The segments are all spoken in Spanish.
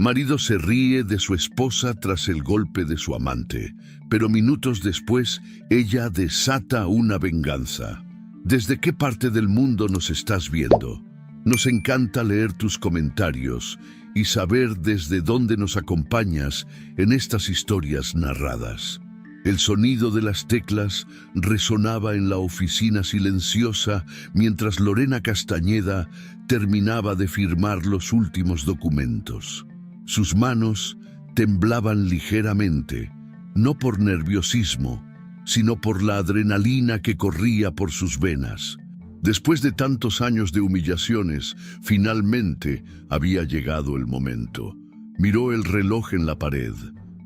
Marido se ríe de su esposa tras el golpe de su amante, pero minutos después ella desata una venganza. ¿Desde qué parte del mundo nos estás viendo? Nos encanta leer tus comentarios y saber desde dónde nos acompañas en estas historias narradas. El sonido de las teclas resonaba en la oficina silenciosa mientras Lorena Castañeda terminaba de firmar los últimos documentos. Sus manos temblaban ligeramente, no por nerviosismo, sino por la adrenalina que corría por sus venas. Después de tantos años de humillaciones, finalmente había llegado el momento. Miró el reloj en la pared,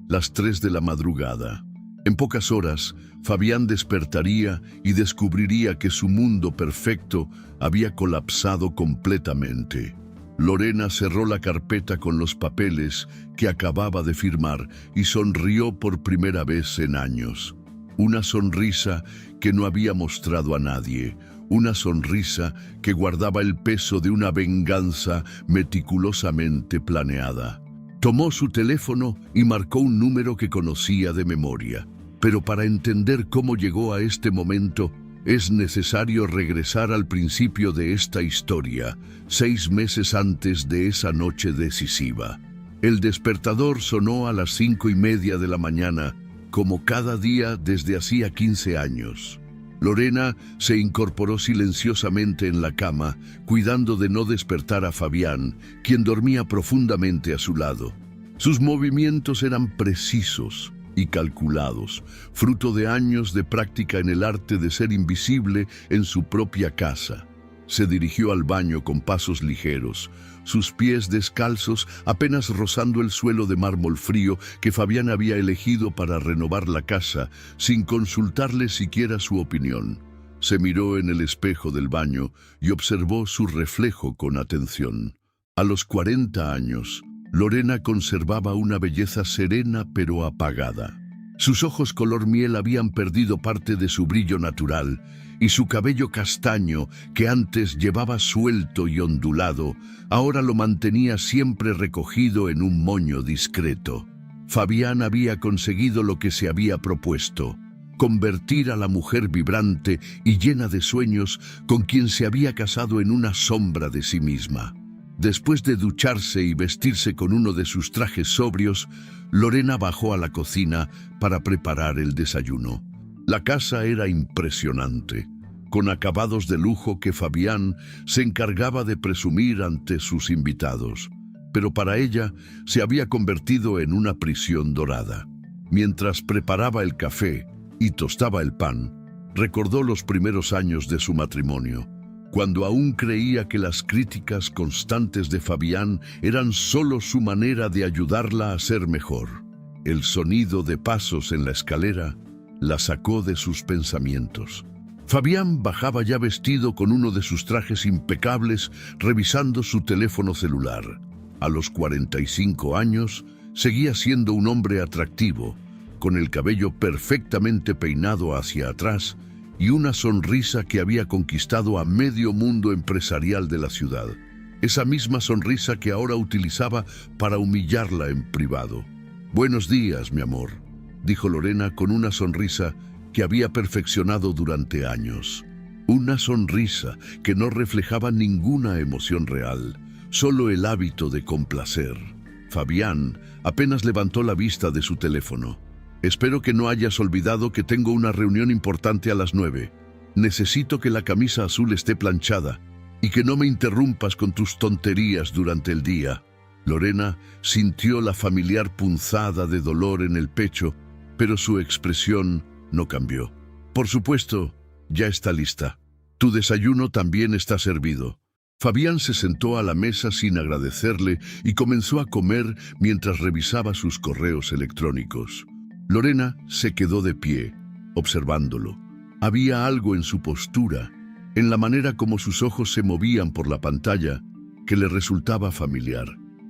las 3 de la madrugada. En pocas horas, Fabián despertaría y descubriría que su mundo perfecto había colapsado completamente. Lorena cerró la carpeta con los papeles que acababa de firmar y sonrió por primera vez en años. Una sonrisa que no había mostrado a nadie, una sonrisa que guardaba el peso de una venganza meticulosamente planeada. Tomó su teléfono y marcó un número que conocía de memoria. Pero para entender cómo llegó a este momento, es necesario regresar al principio de esta historia, 6 meses antes de esa noche decisiva. El despertador sonó a las 5:30 de la mañana, como cada día desde hacía 15 años. Lorena se incorporó silenciosamente en la cama, cuidando de no despertar a Fabián, quien dormía profundamente a su lado. Sus movimientos eran precisos y calculados, fruto de años de práctica en el arte de ser invisible en su propia casa. Se dirigió al baño con pasos ligeros, sus pies descalzos apenas rozando el suelo de mármol frío que Fabián había elegido para renovar la casa, sin consultarle siquiera su opinión. Se miró en el espejo del baño y observó su reflejo con atención. A los 40 años, Lorena conservaba una belleza serena pero apagada. Sus ojos color miel habían perdido parte de su brillo natural y su cabello castaño, que antes llevaba suelto y ondulado, ahora lo mantenía siempre recogido en un moño discreto. Fabián había conseguido lo que se había propuesto: convertir a la mujer vibrante y llena de sueños con quien se había casado en una sombra de sí misma. Después de ducharse y vestirse con uno de sus trajes sobrios, Lorena bajó a la cocina para preparar el desayuno. La casa era impresionante, con acabados de lujo que Fabián se encargaba de presumir ante sus invitados, pero para ella se había convertido en una prisión dorada. Mientras preparaba el café y tostaba el pan, recordó los primeros años de su matrimonio, cuando aún creía que las críticas constantes de Fabián eran solo su manera de ayudarla a ser mejor. El sonido de pasos en la escalera la sacó de sus pensamientos. Fabián bajaba ya vestido con uno de sus trajes impecables, revisando su teléfono celular. A los 45 años, seguía siendo un hombre atractivo, con el cabello perfectamente peinado hacia atrás y una sonrisa que había conquistado a medio mundo empresarial de la ciudad. Esa misma sonrisa que ahora utilizaba para humillarla en privado. «Buenos días, mi amor», dijo Lorena con una sonrisa que había perfeccionado durante años. Una sonrisa que no reflejaba ninguna emoción real, solo el hábito de complacer. Fabián apenas levantó la vista de su teléfono. «Espero que no hayas olvidado que tengo una reunión importante a las 9. Necesito que la camisa azul esté planchada y que no me interrumpas con tus tonterías durante el día». Lorena sintió la familiar punzada de dolor en el pecho, pero su expresión no cambió. «Por supuesto, ya está lista. Tu desayuno también está servido». Fabián se sentó a la mesa sin agradecerle y comenzó a comer mientras revisaba sus correos electrónicos. Lorena se quedó de pie, observándolo. Había algo en su postura, en la manera como sus ojos se movían por la pantalla, que le resultaba familiar.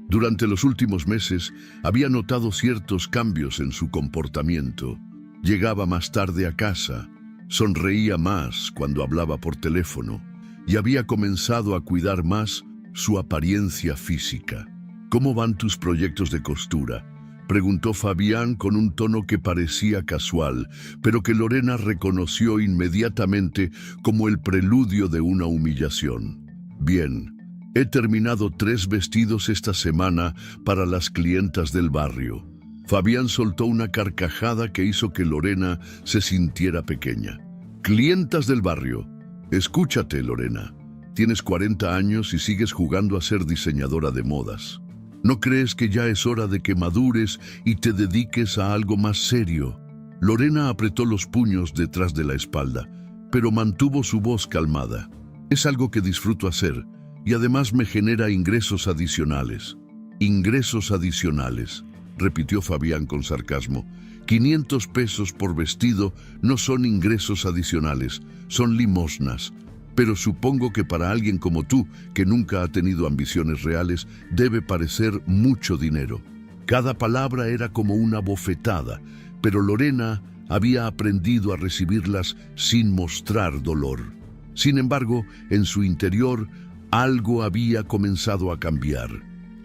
Durante los últimos meses había notado ciertos cambios en su comportamiento. Llegaba más tarde a casa, sonreía más cuando hablaba por teléfono y había comenzado a cuidar más su apariencia física. ¿Cómo van tus proyectos de costura?, preguntó Fabián con un tono que parecía casual, pero que Lorena reconoció inmediatamente como el preludio de una humillación. Bien, he terminado 3 vestidos esta semana para las clientas del barrio. Fabián soltó una carcajada que hizo que Lorena se sintiera pequeña. Clientas del barrio. Escúchate, Lorena. Tienes 40 años y sigues jugando a ser diseñadora de modas. ¿No crees que ya es hora de que madures y te dediques a algo más serio? Lorena apretó los puños detrás de la espalda, pero mantuvo su voz calmada. Es algo que disfruto hacer y además me genera ingresos adicionales. Ingresos adicionales, repitió Fabián con sarcasmo. 500 pesos por vestido no son ingresos adicionales, son limosnas. Pero supongo que para alguien como tú, que nunca ha tenido ambiciones reales, debe parecer mucho dinero. Cada palabra era como una bofetada, pero Lorena había aprendido a recibirlas sin mostrar dolor. Sin embargo, en su interior, algo había comenzado a cambiar.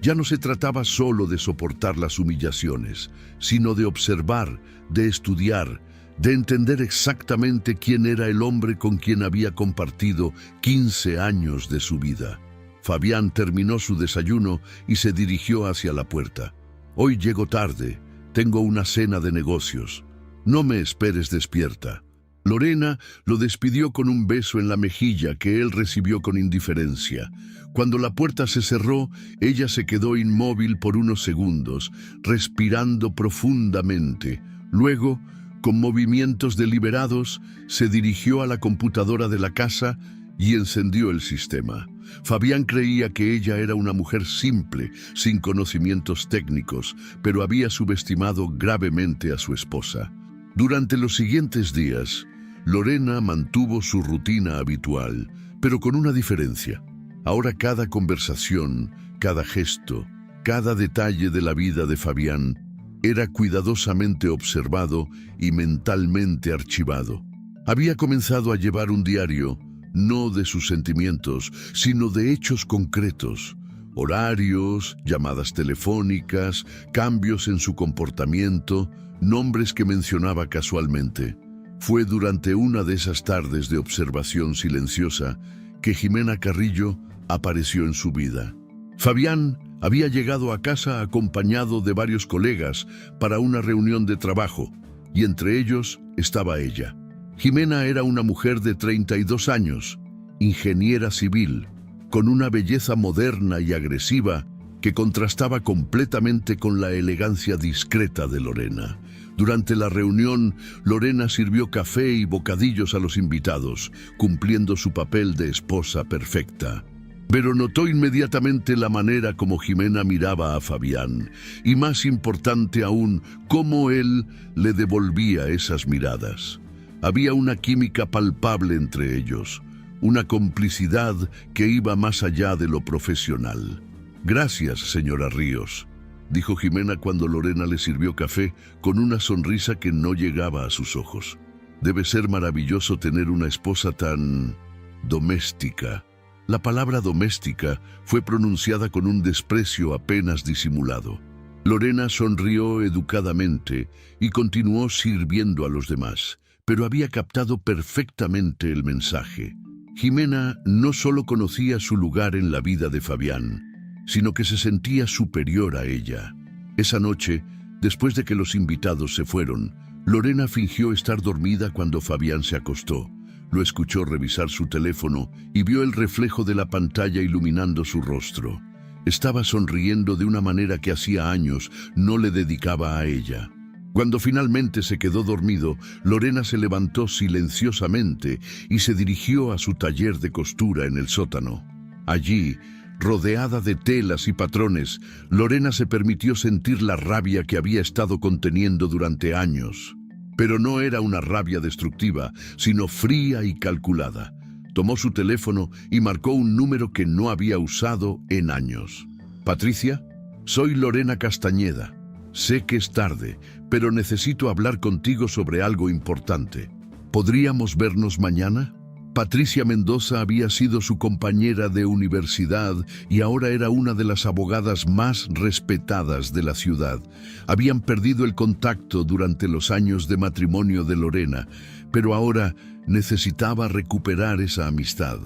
Ya no se trataba solo de soportar las humillaciones, sino de observar, de estudiar, de entender exactamente quién era el hombre con quien había compartido 15 años de su vida. Fabián terminó su desayuno y se dirigió hacia la puerta. Hoy llego tarde, tengo una cena de negocios. No me esperes despierta. Lorena lo despidió con un beso en la mejilla que él recibió con indiferencia. Cuando la puerta se cerró, ella se quedó inmóvil por unos segundos, respirando profundamente. Luego, con movimientos deliberados, se dirigió a la computadora de la casa y encendió el sistema. Fabián creía que ella era una mujer simple, sin conocimientos técnicos, pero había subestimado gravemente a su esposa. Durante los siguientes días, Lorena mantuvo su rutina habitual, pero con una diferencia. Ahora cada conversación, cada gesto, cada detalle de la vida de Fabián era cuidadosamente observado y mentalmente archivado. Había comenzado a llevar un diario, no de sus sentimientos, sino de hechos concretos, horarios, llamadas telefónicas, cambios en su comportamiento, nombres que mencionaba casualmente. Fue durante una de esas tardes de observación silenciosa que Jimena Carrillo apareció en su vida. Fabián había llegado a casa acompañado de varios colegas para una reunión de trabajo, y entre ellos estaba ella. Jimena era una mujer de 32 años, ingeniera civil, con una belleza moderna y agresiva que contrastaba completamente con la elegancia discreta de Lorena. Durante la reunión, Lorena sirvió café y bocadillos a los invitados, cumpliendo su papel de esposa perfecta. Pero notó inmediatamente la manera como Jimena miraba a Fabián, y más importante aún, cómo él le devolvía esas miradas. Había una química palpable entre ellos, una complicidad que iba más allá de lo profesional. «Gracias, señora Ríos», dijo Jimena cuando Lorena le sirvió café con una sonrisa que no llegaba a sus ojos. «Debe ser maravilloso tener una esposa tan doméstica». La palabra doméstica fue pronunciada con un desprecio apenas disimulado. Lorena sonrió educadamente y continuó sirviendo a los demás, pero había captado perfectamente el mensaje. Jimena no solo conocía su lugar en la vida de Fabián, sino que se sentía superior a ella. Esa noche, después de que los invitados se fueron, Lorena fingió estar dormida cuando Fabián se acostó. Lo escuchó revisar su teléfono y vio el reflejo de la pantalla iluminando su rostro. Estaba sonriendo de una manera que hacía años no le dedicaba a ella. Cuando finalmente se quedó dormido, Lorena se levantó silenciosamente y se dirigió a su taller de costura en el sótano. Allí, rodeada de telas y patrones, Lorena se permitió sentir la rabia que había estado conteniendo durante años. Pero no era una rabia destructiva, sino fría y calculada. Tomó su teléfono y marcó un número que no había usado en años. «Patricia, soy Lorena Castañeda. Sé que es tarde, pero necesito hablar contigo sobre algo importante. ¿Podríamos vernos mañana?». Patricia Mendoza había sido su compañera de universidad y ahora era una de las abogadas más respetadas de la ciudad. Habían perdido el contacto durante los años de matrimonio de Lorena, pero ahora necesitaba recuperar esa amistad.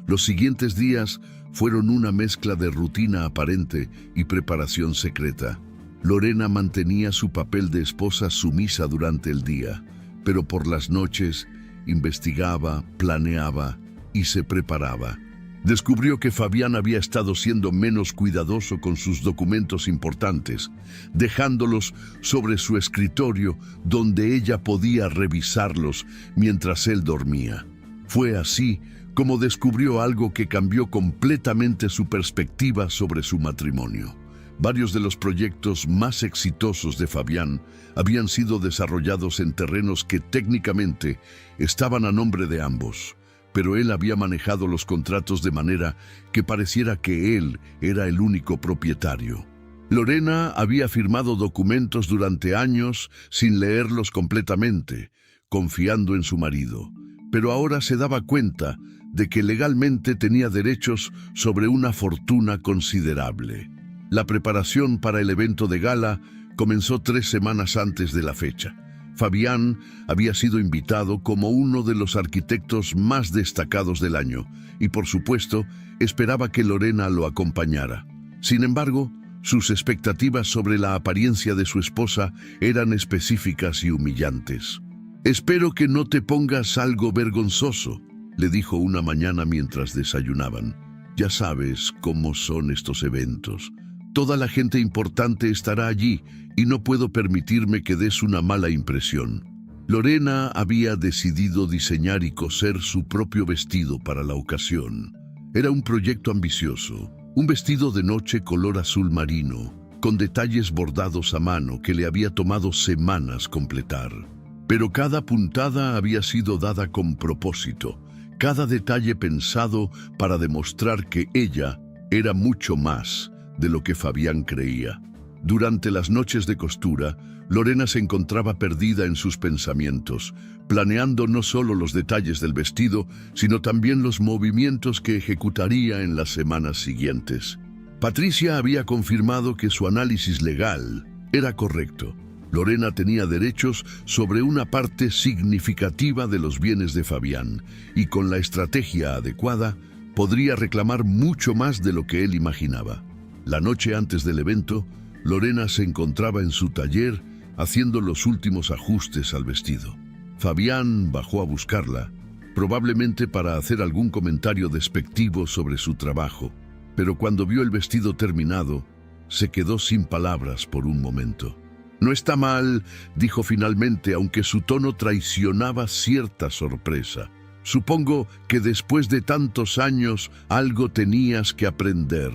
Los siguientes días fueron una mezcla de rutina aparente y preparación secreta. Lorena mantenía su papel de esposa sumisa durante el día, pero por las noches investigaba, planeaba y se preparaba. Descubrió que Fabián había estado siendo menos cuidadoso con sus documentos importantes, dejándolos sobre su escritorio donde ella podía revisarlos mientras él dormía. Fue así como descubrió algo que cambió completamente su perspectiva sobre su matrimonio. Varios de los proyectos más exitosos de Fabián habían sido desarrollados en terrenos que técnicamente estaban a nombre de ambos, pero él había manejado los contratos de manera que pareciera que él era el único propietario. Lorena había firmado documentos durante años sin leerlos completamente, confiando en su marido, pero ahora se daba cuenta de que legalmente tenía derechos sobre una fortuna considerable. La preparación para el evento de gala comenzó 3 semanas antes de la fecha. Fabián había sido invitado como uno de los arquitectos más destacados del año y, por supuesto, esperaba que Lorena lo acompañara. Sin embargo, sus expectativas sobre la apariencia de su esposa eran específicas y humillantes. «Espero que no te pongas algo vergonzoso», le dijo una mañana mientras desayunaban. «Ya sabes cómo son estos eventos. Toda la gente importante estará allí y no puedo permitirme que des una mala impresión». Lorena había decidido diseñar y coser su propio vestido para la ocasión. Era un proyecto ambicioso, un vestido de noche color azul marino, con detalles bordados a mano que le había tomado semanas completar. Pero cada puntada había sido dada con propósito, cada detalle pensado para demostrar que ella era mucho más de lo que Fabián creía. Durante las noches de costura, Lorena se encontraba perdida en sus pensamientos, planeando no solo los detalles del vestido, sino también los movimientos que ejecutaría en las semanas siguientes. Patricia había confirmado que su análisis legal era correcto. Lorena tenía derechos sobre una parte significativa de los bienes de Fabián, y con la estrategia adecuada, podría reclamar mucho más de lo que él imaginaba. La noche antes del evento, Lorena se encontraba en su taller haciendo los últimos ajustes al vestido. Fabián bajó a buscarla, probablemente para hacer algún comentario despectivo sobre su trabajo, pero cuando vio el vestido terminado, se quedó sin palabras por un momento. «No está mal», dijo finalmente, aunque su tono traicionaba cierta sorpresa. «Supongo que después de tantos años algo tenías que aprender».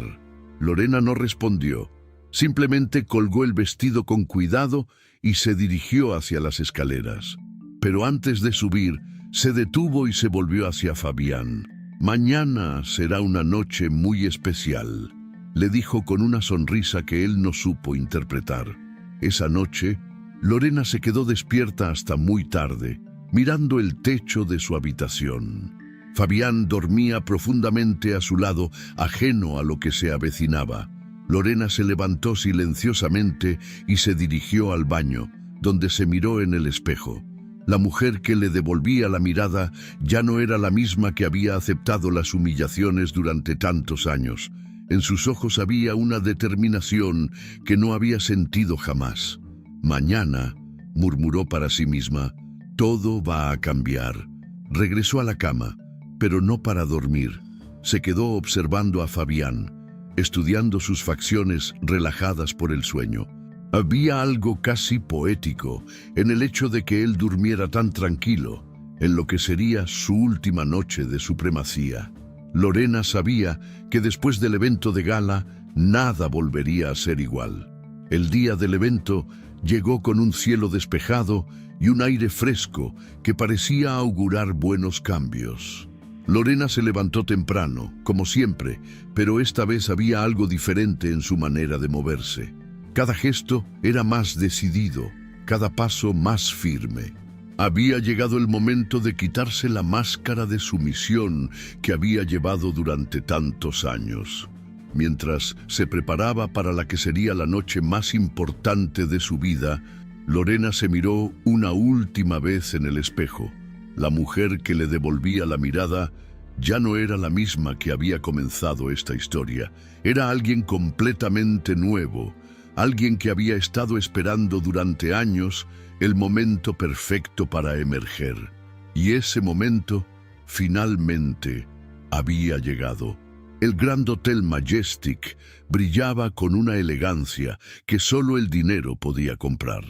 Lorena no respondió. Simplemente colgó el vestido con cuidado y se dirigió hacia las escaleras. Pero antes de subir, se detuvo y se volvió hacia Fabián. «Mañana será una noche muy especial», le dijo con una sonrisa que él no supo interpretar. Esa noche, Lorena se quedó despierta hasta muy tarde, mirando el techo de su habitación. Fabián dormía profundamente a su lado, ajeno a lo que se avecinaba. Lorena se levantó silenciosamente y se dirigió al baño, donde se miró en el espejo. La mujer que le devolvía la mirada ya no era la misma que había aceptado las humillaciones durante tantos años. En sus ojos había una determinación que no había sentido jamás. «Mañana», murmuró para sí misma, «todo va a cambiar». Regresó a la cama, pero no para dormir. Se quedó observando a Fabián, estudiando sus facciones relajadas por el sueño. Había algo casi poético en el hecho de que él durmiera tan tranquilo, en lo que sería su última noche de supremacía. Lorena sabía que después del evento de gala, nada volvería a ser igual. El día del evento llegó con un cielo despejado y un aire fresco que parecía augurar buenos cambios. Lorena se levantó temprano, como siempre, pero esta vez había algo diferente en su manera de moverse. Cada gesto era más decidido, cada paso más firme. Había llegado el momento de quitarse la máscara de sumisión que había llevado durante tantos años. Mientras se preparaba para la que sería la noche más importante de su vida, Lorena se miró una última vez en el espejo. La mujer que le devolvía la mirada ya no era la misma que había comenzado esta historia. Era alguien completamente nuevo, alguien que había estado esperando durante años el momento perfecto para emerger. Y ese momento, finalmente, había llegado. El Grand Hotel Majestic brillaba con una elegancia que solo el dinero podía comprar.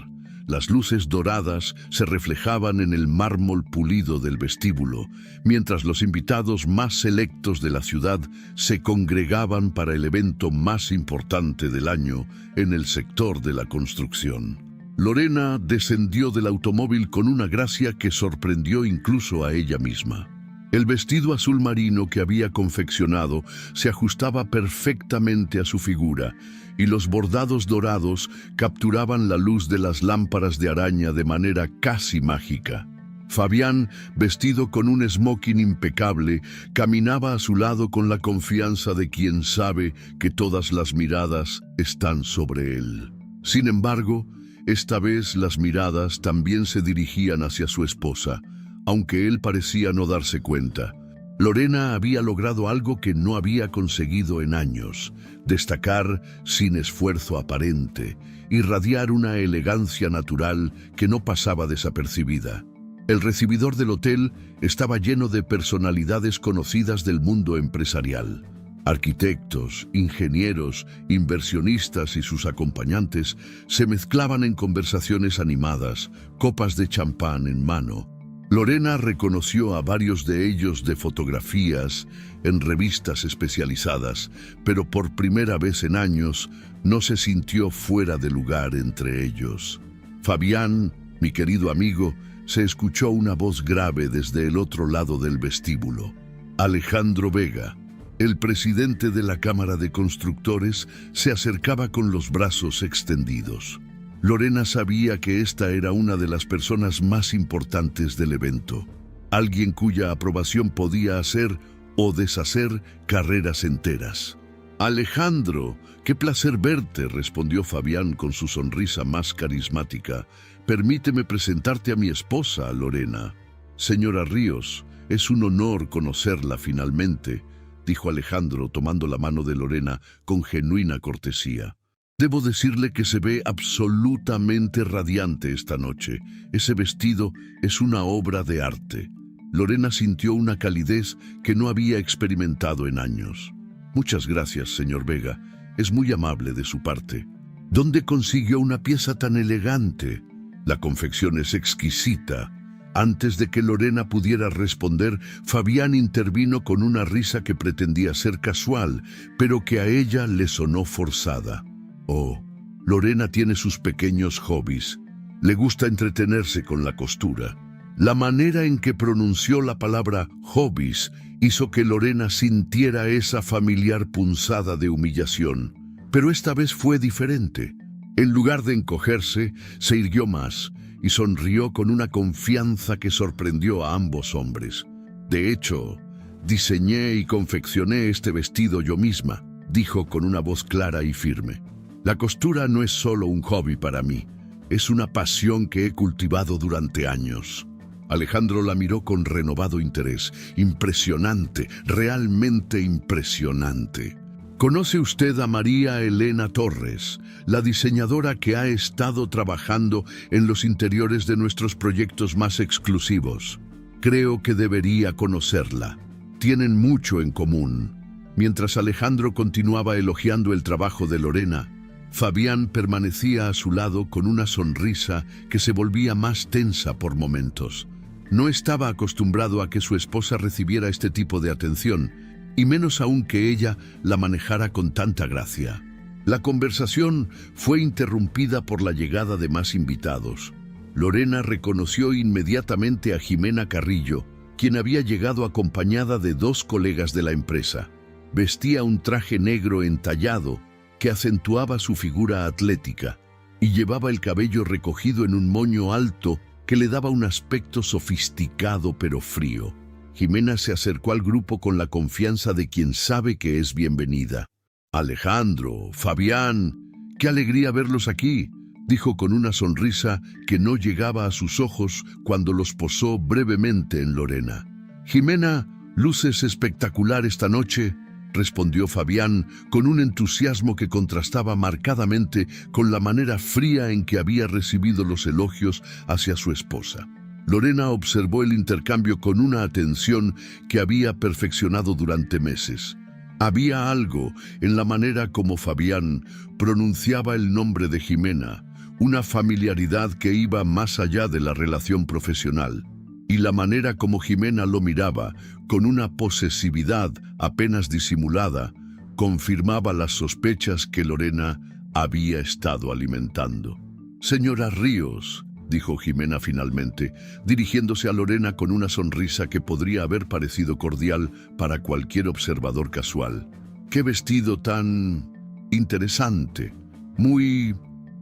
Las luces doradas se reflejaban en el mármol pulido del vestíbulo, mientras los invitados más selectos de la ciudad se congregaban para el evento más importante del año en el sector de la construcción. Lorena descendió del automóvil con una gracia que sorprendió incluso a ella misma. El vestido azul marino que había confeccionado se ajustaba perfectamente a su figura, y los bordados dorados capturaban la luz de las lámparas de araña de manera casi mágica. Fabián, vestido con un smoking impecable, caminaba a su lado con la confianza de quien sabe que todas las miradas están sobre él. Sin embargo, esta vez las miradas también se dirigían hacia su esposa, aunque él parecía no darse cuenta. Lorena había logrado algo que no había conseguido en años: destacar sin esfuerzo aparente, irradiar una elegancia natural que no pasaba desapercibida. El recibidor del hotel estaba lleno de personalidades conocidas del mundo empresarial. Arquitectos, ingenieros, inversionistas y sus acompañantes se mezclaban en conversaciones animadas, copas de champán en mano. Lorena reconoció a varios de ellos de fotografías en revistas especializadas, pero por primera vez en años no se sintió fuera de lugar entre ellos. Fabián, mi querido amigo, se escuchó una voz grave desde el otro lado del vestíbulo. Alejandro Vega, el presidente de la Cámara de Constructores, se acercaba con los brazos extendidos. Lorena sabía que esta era una de las personas más importantes del evento, alguien cuya aprobación podía hacer o deshacer carreras enteras. «Alejandro, qué placer verte», respondió Fabián con su sonrisa más carismática. «Permíteme presentarte a mi esposa, Lorena». «Señora Ríos, es un honor conocerla finalmente», dijo Alejandro tomando la mano de Lorena con genuina cortesía. «Debo decirle que se ve absolutamente radiante esta noche. Ese vestido es una obra de arte». Lorena sintió una calidez que no había experimentado en años. «Muchas gracias, señor Vega. Es muy amable de su parte». «¿Dónde consiguió una pieza tan elegante?» «La confección es exquisita». Antes de que Lorena pudiera responder, Fabián intervino con una risa que pretendía ser casual, pero que a ella le sonó forzada. «Oh, Lorena tiene sus pequeños hobbies. Le gusta entretenerse con la costura». La manera en que pronunció la palabra hobbies hizo que Lorena sintiera esa familiar punzada de humillación. Pero esta vez fue diferente. En lugar de encogerse, se irguió más y sonrió con una confianza que sorprendió a ambos hombres. «De hecho, diseñé y confeccioné este vestido yo misma», dijo con una voz clara y firme. «La costura no es solo un hobby para mí, es una pasión que he cultivado durante años». Alejandro la miró con renovado interés. «Impresionante, realmente impresionante». «¿Conoce usted a María Elena Torres, la diseñadora que ha estado trabajando en los interiores de nuestros proyectos más exclusivos? Creo que debería conocerla. Tienen mucho en común». Mientras Alejandro continuaba elogiando el trabajo de Lorena, Fabián permanecía a su lado con una sonrisa que se volvía más tensa por momentos. No estaba acostumbrado a que su esposa recibiera este tipo de atención, y menos aún que ella la manejara con tanta gracia. La conversación fue interrumpida por la llegada de más invitados. Lorena reconoció inmediatamente a Jimena Carrillo, quien había llegado acompañada de dos colegas de la empresa. Vestía un traje negro entallado que acentuaba su figura atlética y llevaba el cabello recogido en un moño alto que le daba un aspecto sofisticado pero frío. Jimena se acercó al grupo con la confianza de quien sabe que es bienvenida. «Alejandro, Fabián, qué alegría verlos aquí», dijo con una sonrisa que no llegaba a sus ojos cuando los posó brevemente en Lorena. «Jimena, luces espectacular esta noche», respondió Fabián con un entusiasmo que contrastaba marcadamente con la manera fría en que había recibido los elogios hacia su esposa. Lorena observó el intercambio con una atención que había perfeccionado durante meses. Había algo en la manera como Fabián pronunciaba el nombre de Jimena, una familiaridad que iba más allá de la relación profesional, y la manera como Jimena lo miraba, con una posesividad apenas disimulada, confirmaba las sospechas que Lorena había estado alimentando. «Señora Ríos», dijo Jimena finalmente, dirigiéndose a Lorena con una sonrisa que podría haber parecido cordial para cualquier observador casual. «Qué vestido tan interesante, muy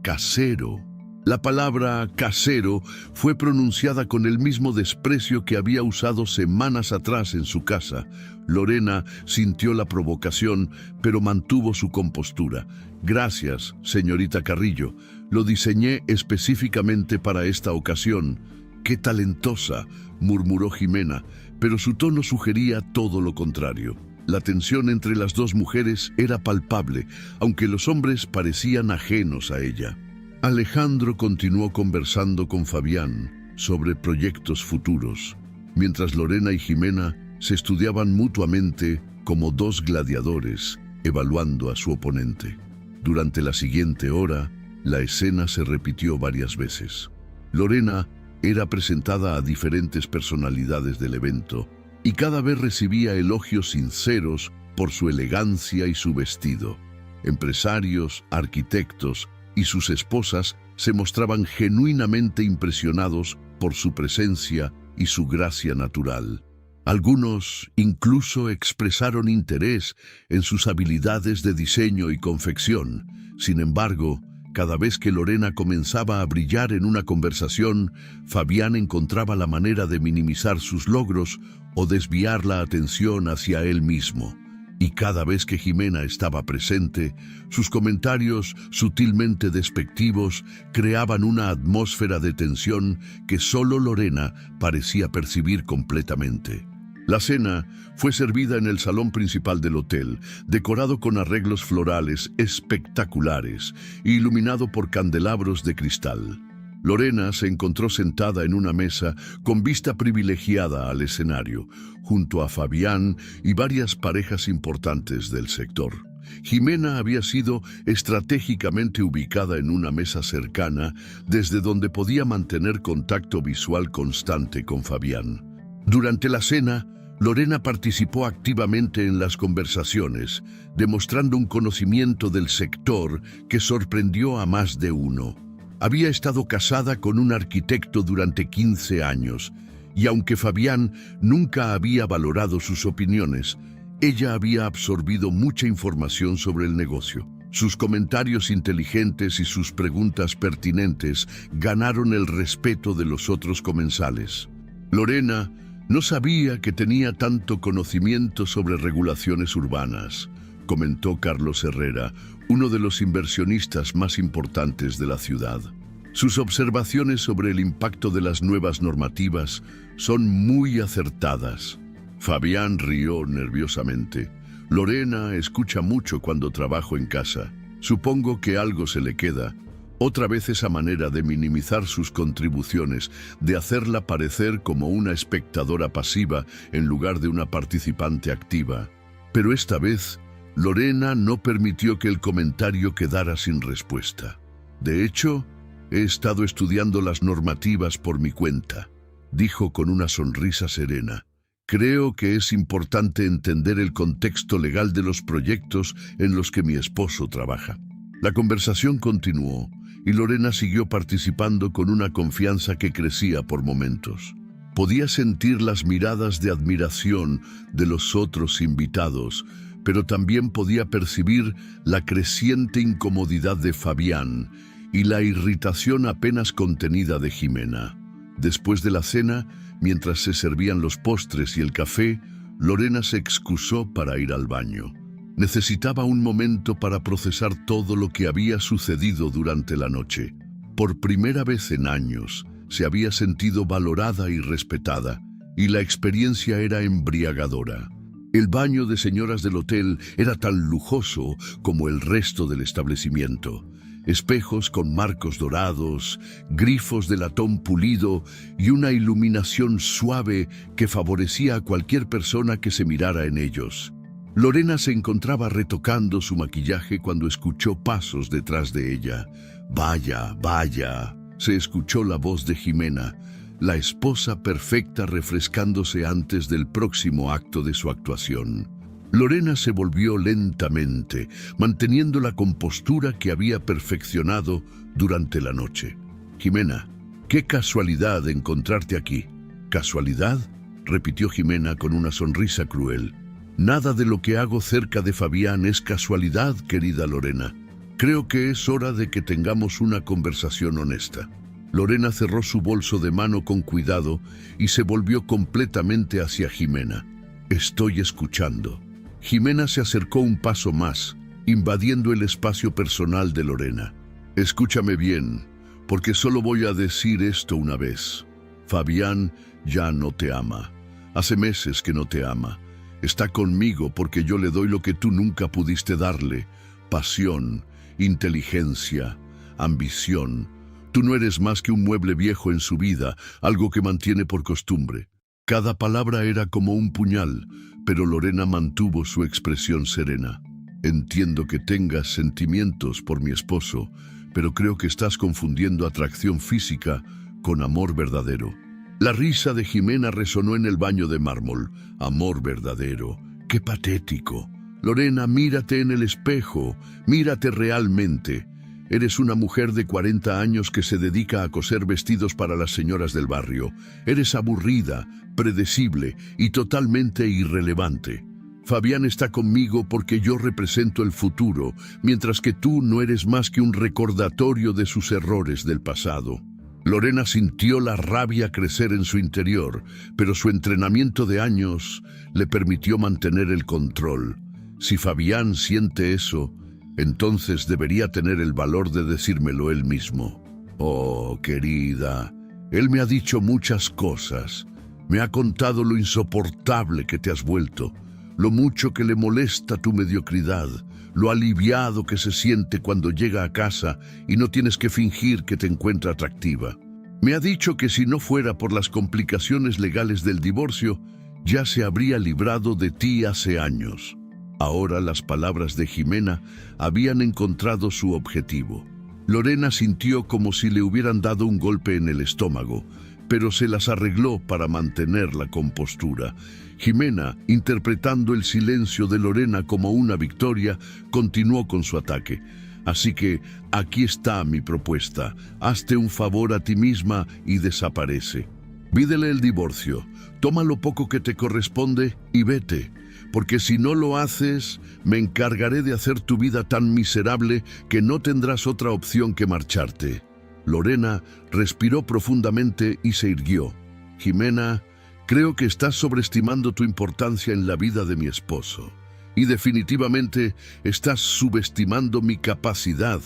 casero». La palabra casero fue pronunciada con el mismo desprecio que había usado semanas atrás en su casa. Lorena sintió la provocación, pero mantuvo su compostura. «Gracias, señorita Carrillo. Lo diseñé específicamente para esta ocasión». «Qué talentosa», murmuró Jimena, pero su tono sugería todo lo contrario. La tensión entre las dos mujeres era palpable, aunque los hombres parecían ajenos a ella. Alejandro continuó conversando con Fabián sobre proyectos futuros, mientras Lorena y Jimena se estudiaban mutuamente como dos gladiadores, evaluando a su oponente. Durante la siguiente hora, la escena se repitió varias veces. Lorena era presentada a diferentes personalidades del evento, y cada vez recibía elogios sinceros por su elegancia y su vestido. Empresarios, arquitectos y sus esposas se mostraban genuinamente impresionados por su presencia y su gracia natural. Algunos incluso expresaron interés en sus habilidades de diseño y confección. Sin embargo, cada vez que Lorena comenzaba a brillar en una conversación, Fabián encontraba la manera de minimizar sus logros o desviar la atención hacia él mismo. Y cada vez que Jimena estaba presente, sus comentarios sutilmente despectivos creaban una atmósfera de tensión que solo Lorena parecía percibir completamente. La cena fue servida en el salón principal del hotel, decorado con arreglos florales espectaculares e iluminado por candelabros de cristal. Lorena se encontró sentada en una mesa con vista privilegiada al escenario, junto a Fabián y varias parejas importantes del sector. Jimena había sido estratégicamente ubicada en una mesa cercana, desde donde podía mantener contacto visual constante con Fabián. Durante la cena, Lorena participó activamente en las conversaciones, demostrando un conocimiento del sector que sorprendió a más de uno. Había estado casada con un arquitecto durante 15 años, y aunque Fabián nunca había valorado sus opiniones, ella había absorbido mucha información sobre el negocio. Sus comentarios inteligentes y sus preguntas pertinentes ganaron el respeto de los otros comensales. Lorena no sabía que tenía tanto conocimiento sobre regulaciones urbanas, comentó Carlos Herrera, uno de los inversionistas más importantes de la ciudad. Sus observaciones sobre el impacto de las nuevas normativas son muy acertadas. Fabián rió nerviosamente. Lorena escucha mucho cuando trabajo en casa. Supongo que algo se le queda. Otra vez esa manera de minimizar sus contribuciones, de hacerla parecer como una espectadora pasiva en lugar de una participante activa. Pero esta vez, Lorena no permitió que el comentario quedara sin respuesta. «De hecho, he estado estudiando las normativas por mi cuenta», dijo con una sonrisa serena. «Creo que es importante entender el contexto legal de los proyectos en los que mi esposo trabaja». La conversación continuó y Lorena siguió participando con una confianza que crecía por momentos. Podía sentir las miradas de admiración de los otros invitados, pero también podía percibir la creciente incomodidad de Fabián y la irritación apenas contenida de Jimena. Después de la cena, mientras se servían los postres y el café, Lorena se excusó para ir al baño. Necesitaba un momento para procesar todo lo que había sucedido durante la noche. Por primera vez en años, se había sentido valorada y respetada, y la experiencia era embriagadora. El baño de señoras del hotel era tan lujoso como el resto del establecimiento. Espejos con marcos dorados, grifos de latón pulido y una iluminación suave que favorecía a cualquier persona que se mirara en ellos. Lorena se encontraba retocando su maquillaje cuando escuchó pasos detrás de ella. «Vaya, vaya», se escuchó la voz de Jimena, la esposa perfecta refrescándose antes del próximo acto de su actuación. Lorena se volvió lentamente, manteniendo la compostura que había perfeccionado durante la noche. «Jimena, qué casualidad encontrarte aquí». «¿Casualidad?», repitió Jimena con una sonrisa cruel. «Nada de lo que hago cerca de Fabián es casualidad, querida Lorena. Creo que es hora de que tengamos una conversación honesta». Lorena cerró su bolso de mano con cuidado y se volvió completamente hacia Jimena. «Estoy escuchando». Jimena se acercó un paso más, invadiendo el espacio personal de Lorena. «Escúchame bien, porque solo voy a decir esto una vez. Fabián ya no te ama. Hace meses que no te ama. Está conmigo porque yo le doy lo que tú nunca pudiste darle: pasión, inteligencia, ambición. Tú no eres más que un mueble viejo en su vida, algo que mantiene por costumbre». Cada palabra era como un puñal, pero Lorena mantuvo su expresión serena. «Entiendo que tengas sentimientos por mi esposo, pero creo que estás confundiendo atracción física con amor verdadero». La risa de Jimena resonó en el baño de mármol. «Amor verdadero, qué patético. Lorena, mírate en el espejo, mírate realmente. Eres una mujer de 40 años que se dedica a coser vestidos para las señoras del barrio. Eres aburrida, predecible y totalmente irrelevante. Fabián está conmigo porque yo represento el futuro, mientras que tú no eres más que un recordatorio de sus errores del pasado». Lorena sintió la rabia crecer en su interior, pero su entrenamiento de años le permitió mantener el control. Si Fabián siente eso, entonces debería tener el valor de decírmelo él mismo. «Oh, querida, él me ha dicho muchas cosas. Me ha contado lo insoportable que te has vuelto, lo mucho que le molesta tu mediocridad, lo aliviado que se siente cuando llega a casa y no tienes que fingir que te encuentra atractiva. Me ha dicho que si no fuera por las complicaciones legales del divorcio, ya se habría librado de ti hace años». Ahora las palabras de Jimena habían encontrado su objetivo. Lorena sintió como si le hubieran dado un golpe en el estómago, pero se las arregló para mantener la compostura. Jimena, interpretando el silencio de Lorena como una victoria, continuó con su ataque. «Así que aquí está mi propuesta. Hazte un favor a ti misma y desaparece. Pídele el divorcio, toma lo poco que te corresponde y vete. Porque si no lo haces, me encargaré de hacer tu vida tan miserable que no tendrás otra opción que marcharte». Lorena respiró profundamente y se irguió. «Jimena, creo que estás sobreestimando tu importancia en la vida de mi esposo. Y definitivamente estás subestimando mi capacidad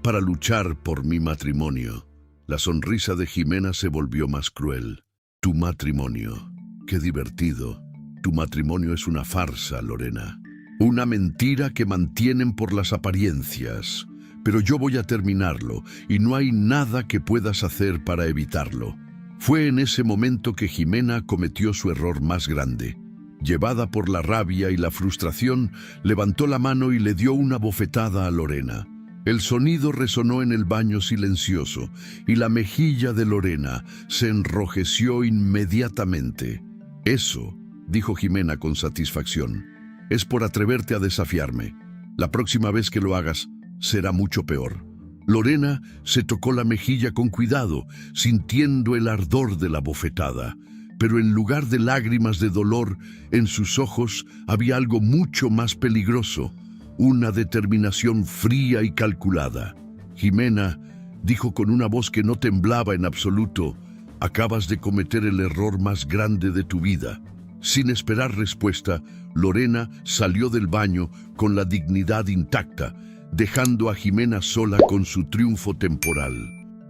para luchar por mi matrimonio». La sonrisa de Jimena se volvió más cruel. «Tu matrimonio, qué divertido. Tu matrimonio es una farsa, Lorena. Una mentira que mantienen por las apariencias. Pero yo voy a terminarlo y no hay nada que puedas hacer para evitarlo». Fue en ese momento que Jimena cometió su error más grande. Llevada por la rabia y la frustración, levantó la mano y le dio una bofetada a Lorena. El sonido resonó en el baño silencioso y la mejilla de Lorena se enrojeció inmediatamente. «Eso», dijo Jimena con satisfacción, «es por atreverte a desafiarme. La próxima vez que lo hagas, será mucho peor». Lorena se tocó la mejilla con cuidado, sintiendo el ardor de la bofetada. Pero en lugar de lágrimas de dolor, en sus ojos había algo mucho más peligroso, una determinación fría y calculada. «Jimena», dijo con una voz que no temblaba en absoluto, acabas de cometer el error más grande de tu vida. Sin esperar respuesta, Lorena salió del baño con la dignidad intacta, dejando a Jimena sola con su triunfo temporal.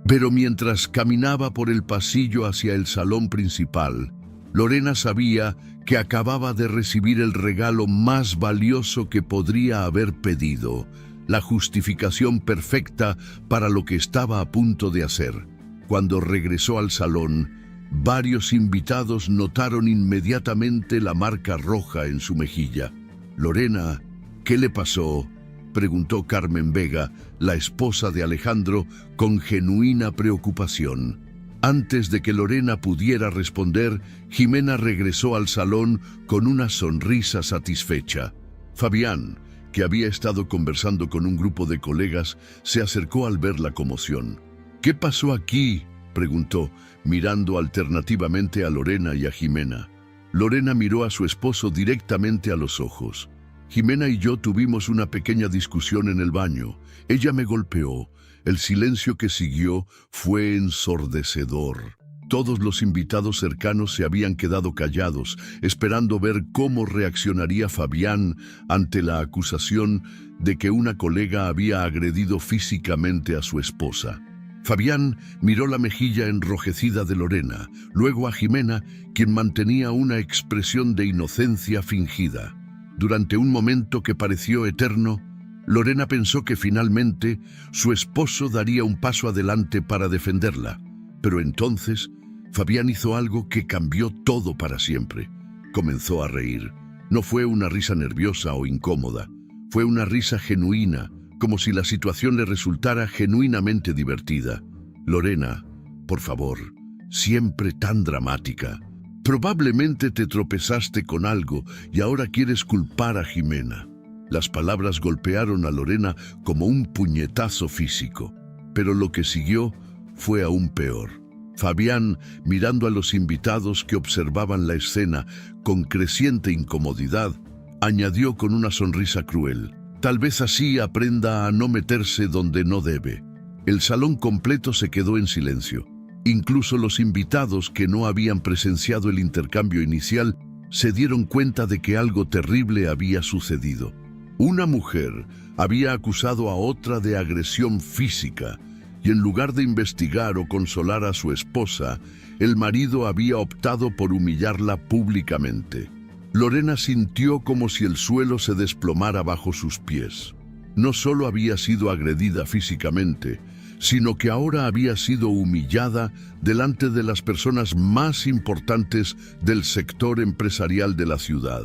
Pero mientras caminaba por el pasillo hacia el salón principal, Lorena sabía que acababa de recibir el regalo más valioso que podría haber pedido, la justificación perfecta para lo que estaba a punto de hacer. Cuando regresó al salón, varios invitados notaron inmediatamente la marca roja en su mejilla. «Lorena, ¿qué le pasó?», preguntó Carmen Vega, la esposa de Alejandro, con genuina preocupación. Antes de que Lorena pudiera responder, Jimena regresó al salón con una sonrisa satisfecha. Fabián, que había estado conversando con un grupo de colegas, se acercó al ver la conmoción. «¿Qué pasó aquí?», preguntó, mirando alternativamente a Lorena y a Jimena. Lorena miró a su esposo directamente a los ojos. «Jimena y yo tuvimos una pequeña discusión en el baño. Ella me golpeó. El silencio que siguió fue ensordecedor. Todos los invitados cercanos se habían quedado callados, esperando ver cómo reaccionaría Fabián ante la acusación de que una colega había agredido físicamente a su esposa. Fabián miró la mejilla enrojecida de Lorena, luego a Jimena, quien mantenía una expresión de inocencia fingida. Durante un momento que pareció eterno, Lorena pensó que finalmente su esposo daría un paso adelante para defenderla. Pero entonces, Fabián hizo algo que cambió todo para siempre. Comenzó a reír. No fue una risa nerviosa o incómoda. Fue una risa genuina, como si la situación le resultara genuinamente divertida. «Lorena, por favor, siempre tan dramática. Probablemente te tropezaste con algo y ahora quieres culpar a Jimena». Las palabras golpearon a Lorena como un puñetazo físico, pero lo que siguió fue aún peor. Fabián, mirando a los invitados que observaban la escena con creciente incomodidad, añadió con una sonrisa cruel: «Tal vez así aprenda a no meterse donde no debe». El salón completo se quedó en silencio. Incluso los invitados que no habían presenciado el intercambio inicial se dieron cuenta de que algo terrible había sucedido. Una mujer había acusado a otra de agresión física y en lugar de investigar o consolar a su esposa, el marido había optado por humillarla públicamente. Lorena sintió como si el suelo se desplomara bajo sus pies. No solo había sido agredida físicamente, sino que ahora había sido humillada delante de las personas más importantes del sector empresarial de la ciudad.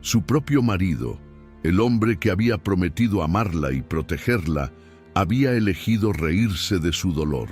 Su propio marido, el hombre que había prometido amarla y protegerla, había elegido reírse de su dolor.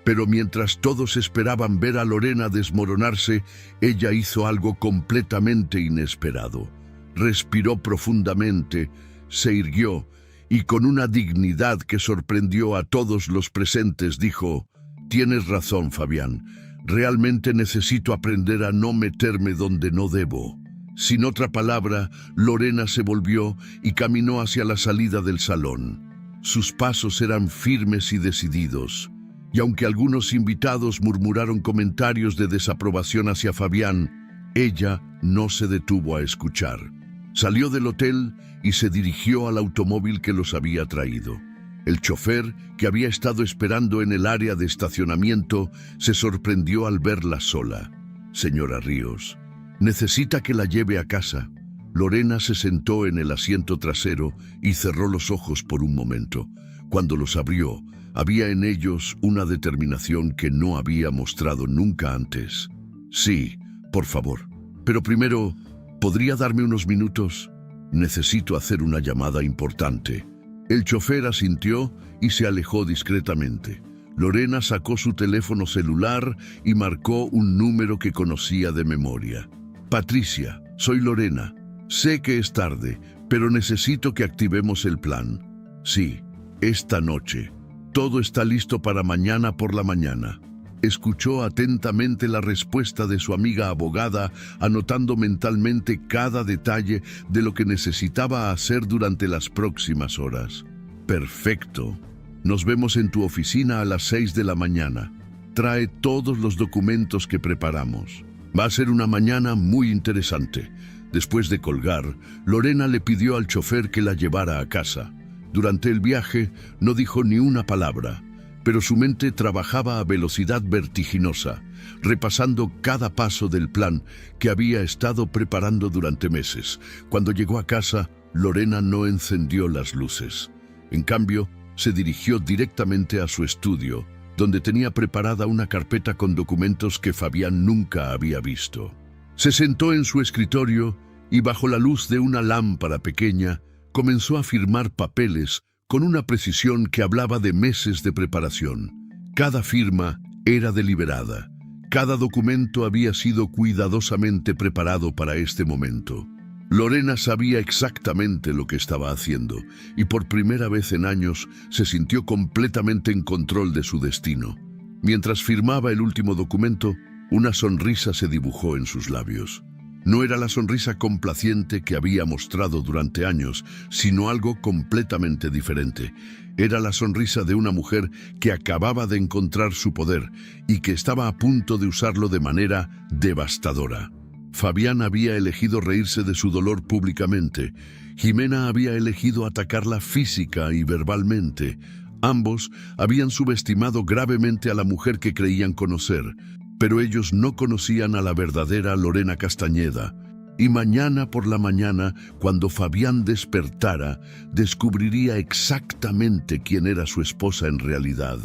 Pero mientras todos esperaban ver a Lorena desmoronarse, ella hizo algo completamente inesperado. Respiró profundamente, se irguió y con una dignidad que sorprendió a todos los presentes dijo: «Tienes razón, Fabián. Realmente necesito aprender a no meterme donde no debo». Sin otra palabra, Lorena se volvió y caminó hacia la salida del salón. Sus pasos eran firmes y decididos, y aunque algunos invitados murmuraron comentarios de desaprobación hacia Fabián, ella no se detuvo a escuchar. Salió del hotel y se dirigió al automóvil que los había traído. El chofer, que había estado esperando en el área de estacionamiento, se sorprendió al verla sola. «Señora Ríos, ¿necesita que la lleve a casa?». Lorena se sentó en el asiento trasero y cerró los ojos por un momento. Cuando los abrió, había en ellos una determinación que no había mostrado nunca antes. «Sí, por favor. Pero primero, ¿podría darme unos minutos? Necesito hacer una llamada importante». El chofer asintió y se alejó discretamente. Lorena sacó su teléfono celular y marcó un número que conocía de memoria. «Patricia, soy Lorena. Sé que es tarde, pero necesito que activemos el plan». «Sí, esta noche. Todo está listo para mañana por la mañana». Escuchó atentamente la respuesta de su amiga abogada, anotando mentalmente cada detalle de lo que necesitaba hacer durante las próximas horas. «Perfecto. Nos vemos en tu oficina a las 6 de la mañana». trae todos los documentos que preparamos. Va a ser una mañana muy interesante. Después de colgar, Lorena le pidió al chofer que la llevara a casa. Durante el viaje no dijo ni una palabra, pero su mente trabajaba a velocidad vertiginosa, repasando cada paso del plan que había estado preparando durante meses. Cuando llegó a casa, Lorena no encendió las luces. En cambio, se dirigió directamente a su estudio, donde tenía preparada una carpeta con documentos que Fabián nunca había visto. Se sentó en su escritorio y bajo la luz de una lámpara pequeña comenzó a firmar papeles con una precisión que hablaba de meses de preparación. Cada firma era deliberada. Cada documento había sido cuidadosamente preparado para este momento. Lorena sabía exactamente lo que estaba haciendo y por primera vez en años se sintió completamente en control de su destino. Mientras firmaba el último documento, una sonrisa se dibujó en sus labios. No era la sonrisa complaciente que había mostrado durante años, sino algo completamente diferente. Era la sonrisa de una mujer que acababa de encontrar su poder y que estaba a punto de usarlo de manera devastadora. Fabián había elegido reírse de su dolor públicamente. Jimena había elegido atacarla física y verbalmente. Ambos habían subestimado gravemente a la mujer que creían conocer, pero ellos no conocían a la verdadera Lorena Castañeda. Y mañana por la mañana, cuando Fabián despertara, descubriría exactamente quién era su esposa en realidad.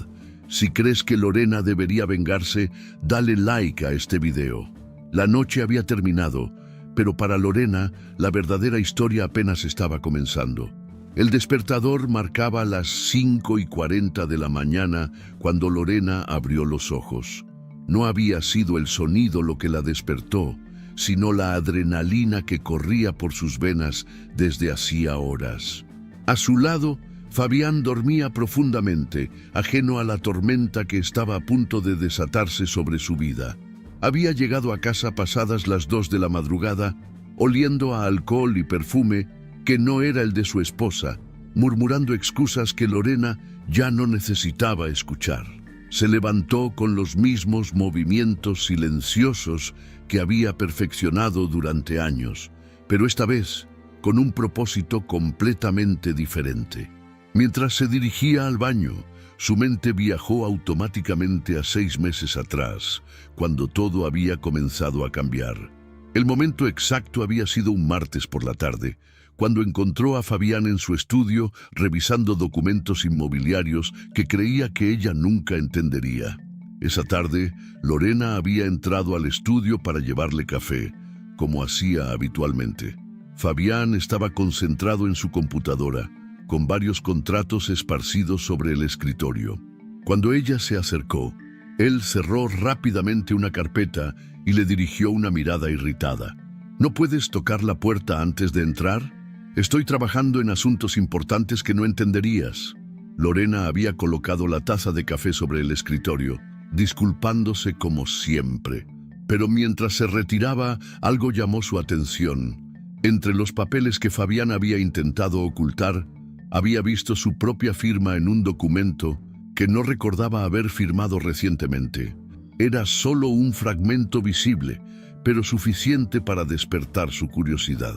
Si crees que Lorena debería vengarse, dale like a este video. La noche había terminado, pero para Lorena, la verdadera historia apenas estaba comenzando. El despertador marcaba las 5:40 de la mañana cuando Lorena abrió los ojos. No había sido el sonido lo que la despertó, sino la adrenalina que corría por sus venas desde hacía horas. A su lado, Fabián dormía profundamente, ajeno a la tormenta que estaba a punto de desatarse sobre su vida. Había llegado a casa pasadas las 2 de la madrugada, oliendo a alcohol y perfume que no era el de su esposa, murmurando excusas que Lorena ya no necesitaba escuchar. Se levantó con los mismos movimientos silenciosos que había perfeccionado durante años, pero esta vez con un propósito completamente diferente. Mientras se dirigía al baño, su mente viajó automáticamente a 6 meses atrás, cuando todo había comenzado a cambiar. El momento exacto había sido un martes por la tarde, cuando encontró a Fabián en su estudio revisando documentos inmobiliarios que creía que ella nunca entendería. Esa tarde, Lorena había entrado al estudio para llevarle café, como hacía habitualmente. Fabián estaba concentrado en su computadora, con varios contratos esparcidos sobre el escritorio. Cuando ella se acercó, él cerró rápidamente una carpeta y le dirigió una mirada irritada. ¿No puedes tocar la puerta antes de entrar? Estoy trabajando en asuntos importantes que no entenderías. Lorena había colocado la taza de café sobre el escritorio, disculpándose como siempre. Pero mientras se retiraba, algo llamó su atención. Entre los papeles que Fabián había intentado ocultar, había visto su propia firma en un documento que no recordaba haber firmado recientemente. Era solo un fragmento visible, pero suficiente para despertar su curiosidad.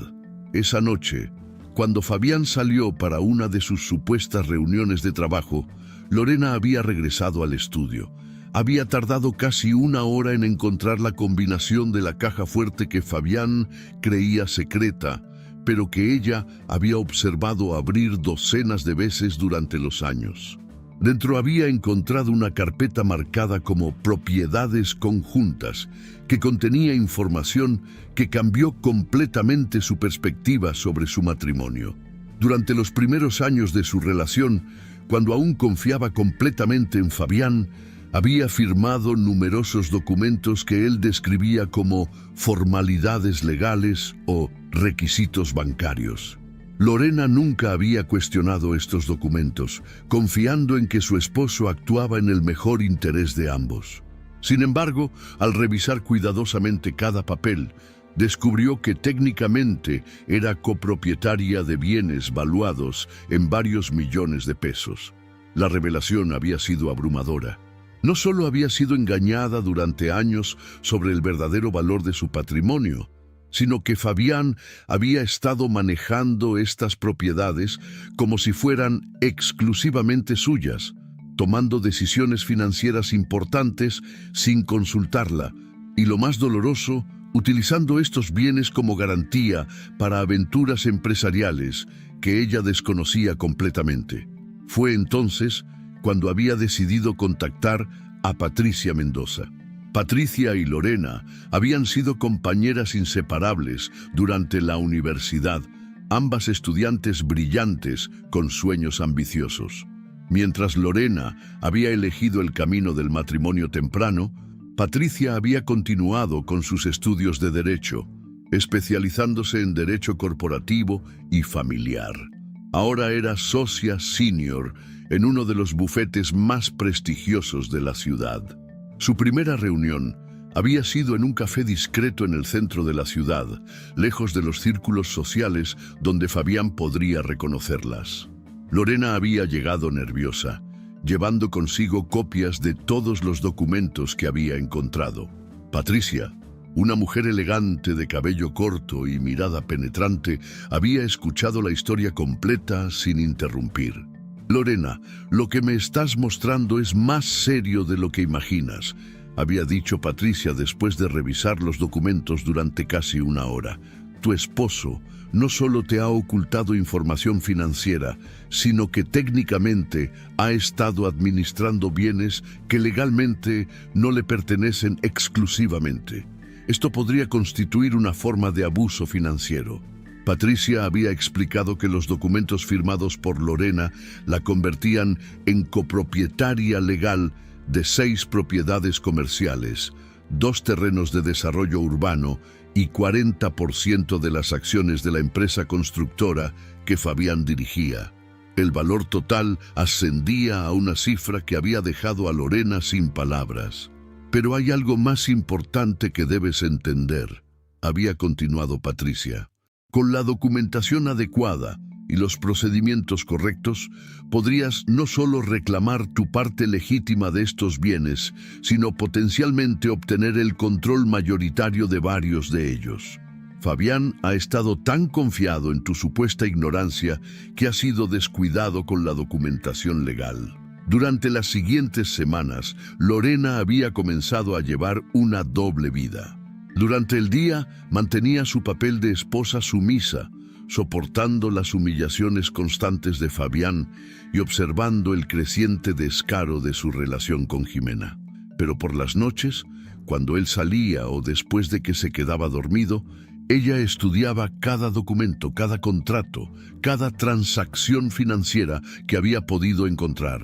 Esa noche, cuando Fabián salió para una de sus supuestas reuniones de trabajo, Lorena había regresado al estudio. Había tardado casi 1 hora en encontrar la combinación de la caja fuerte que Fabián creía secreta, pero que ella había observado abrir docenas de veces durante los años. Dentro había encontrado una carpeta marcada como propiedades conjuntas, que contenía información que cambió completamente su perspectiva sobre su matrimonio. Durante los primeros años de su relación, cuando aún confiaba completamente en Fabián, había firmado numerosos documentos que él describía como formalidades legales o requisitos bancarios. Lorena nunca había cuestionado estos documentos, confiando en que su esposo actuaba en el mejor interés de ambos. Sin embargo, al revisar cuidadosamente cada papel, descubrió que técnicamente era copropietaria de bienes valuados en varios millones de pesos. La revelación había sido abrumadora. No solo había sido engañada durante años sobre el verdadero valor de su patrimonio, sino que Fabián había estado manejando estas propiedades como si fueran exclusivamente suyas, tomando decisiones financieras importantes sin consultarla, y lo más doloroso, utilizando estos bienes como garantía para aventuras empresariales que ella desconocía completamente. Fue entonces cuando había decidido contactar a Patricia Mendoza. Patricia y Lorena habían sido compañeras inseparables durante la universidad, ambas estudiantes brillantes con sueños ambiciosos. Mientras Lorena había elegido el camino del matrimonio temprano, Patricia había continuado con sus estudios de Derecho, especializándose en Derecho Corporativo y Familiar. Ahora era socia senior en uno de los bufetes más prestigiosos de la ciudad. Su primera reunión había sido en un café discreto en el centro de la ciudad, lejos de los círculos sociales donde Fabián podría reconocerlas. Lorena había llegado nerviosa, llevando consigo copias de todos los documentos que había encontrado. Patricia, una mujer elegante de cabello corto y mirada penetrante, había escuchado la historia completa sin interrumpir. «Lorena, lo que me estás mostrando es más serio de lo que imaginas», había dicho Patricia después de revisar los documentos durante casi una hora. «Tu esposo no solo te ha ocultado información financiera, sino que técnicamente ha estado administrando bienes que legalmente no le pertenecen exclusivamente. Esto podría constituir una forma de abuso financiero». Patricia había explicado que los documentos firmados por Lorena la convertían en copropietaria legal de 6 propiedades comerciales, 2 terrenos de desarrollo urbano y 40% de las acciones de la empresa constructora que Fabián dirigía. El valor total ascendía a una cifra que había dejado a Lorena sin palabras. «Pero hay algo más importante que debes entender», había continuado Patricia. «Con la documentación adecuada y los procedimientos correctos, podrías no solo reclamar tu parte legítima de estos bienes, sino potencialmente obtener el control mayoritario de varios de ellos. Fabián ha estado tan confiado en tu supuesta ignorancia que ha sido descuidado con la documentación legal». Durante las siguientes semanas, Lorena había comenzado a llevar una doble vida. Durante el día, mantenía su papel de esposa sumisa, soportando las humillaciones constantes de Fabián y observando el creciente descaro de su relación con Jimena. Pero por las noches, cuando él salía o después de que se quedaba dormido, ella estudiaba cada documento, cada contrato, cada transacción financiera que había podido encontrar.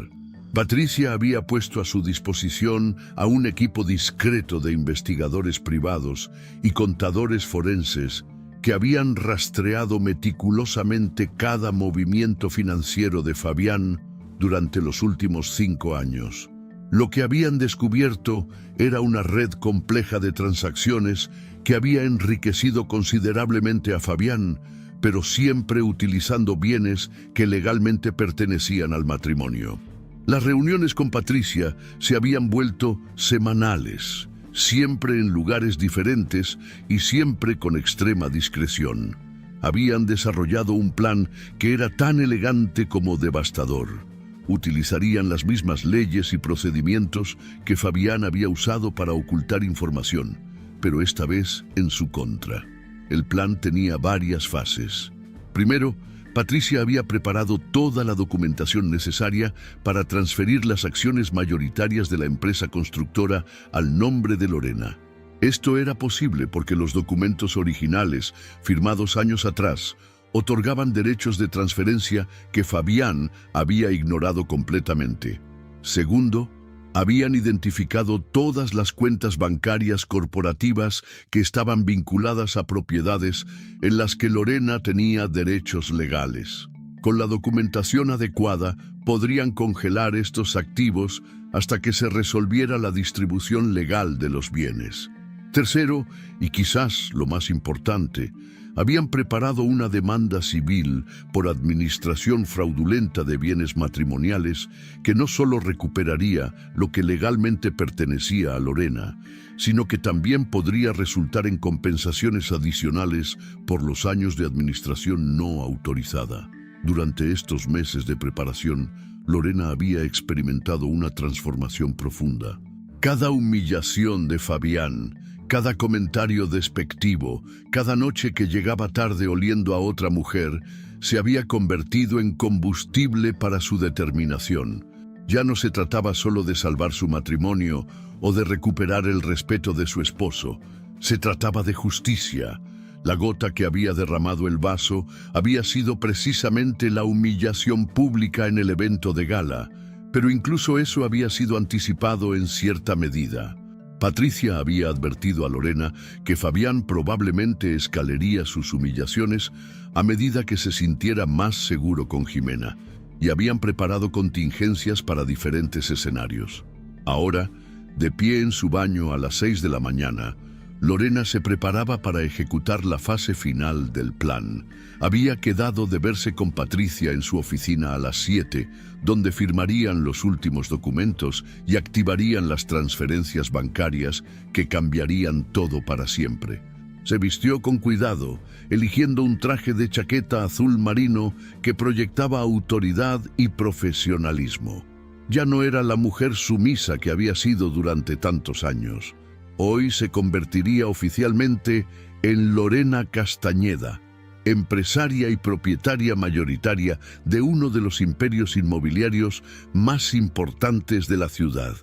Patricia había puesto a su disposición a un equipo discreto de investigadores privados y contadores forenses que habían rastreado meticulosamente cada movimiento financiero de Fabián durante los últimos 5 años. Lo que habían descubierto era una red compleja de transacciones que había enriquecido considerablemente a Fabián, pero siempre utilizando bienes que legalmente pertenecían al matrimonio. Las reuniones con Patricia se habían vuelto semanales, siempre en lugares diferentes y siempre con extrema discreción. Habían desarrollado un plan que era tan elegante como devastador. Utilizarían las mismas leyes y procedimientos que Fabián había usado para ocultar información, pero esta vez en su contra. El plan tenía varias fases. Primero, Patricia había preparado toda la documentación necesaria para transferir las acciones mayoritarias de la empresa constructora al nombre de Lorena. Esto era posible porque los documentos originales, firmados años atrás, otorgaban derechos de transferencia que Fabián había ignorado completamente. Segundo, habían identificado todas las cuentas bancarias corporativas que estaban vinculadas a propiedades en las que Lorena tenía derechos legales. Con la documentación adecuada, podrían congelar estos activos hasta que se resolviera la distribución legal de los bienes. Tercero, y quizás lo más importante, habían preparado una demanda civil por administración fraudulenta de bienes matrimoniales que no solo recuperaría lo que legalmente pertenecía a Lorena, sino que también podría resultar en compensaciones adicionales por los años de administración no autorizada. Durante estos meses de preparación, Lorena había experimentado una transformación profunda. Cada humillación de Fabián, cada comentario despectivo, cada noche que llegaba tarde oliendo a otra mujer, se había convertido en combustible para su determinación. Ya no se trataba solo de salvar su matrimonio o de recuperar el respeto de su esposo. Se trataba de justicia. La gota que había derramado el vaso había sido precisamente la humillación pública en el evento de gala, pero incluso eso había sido anticipado en cierta medida. Patricia había advertido a Lorena que Fabián probablemente escalaría sus humillaciones a medida que se sintiera más seguro con Jimena, y habían preparado contingencias para diferentes escenarios. Ahora, de pie en su baño a las 6 de la mañana, Lorena se preparaba para ejecutar la fase final del plan. Había quedado de verse con Patricia en su oficina a las 7, donde firmarían los últimos documentos y activarían las transferencias bancarias que cambiarían todo para siempre. Se vistió con cuidado, eligiendo un traje de chaqueta azul marino que proyectaba autoridad y profesionalismo. Ya no era la mujer sumisa que había sido durante tantos años. Hoy se convertiría oficialmente en Lorena Castañeda, empresaria y propietaria mayoritaria de uno de los imperios inmobiliarios más importantes de la ciudad.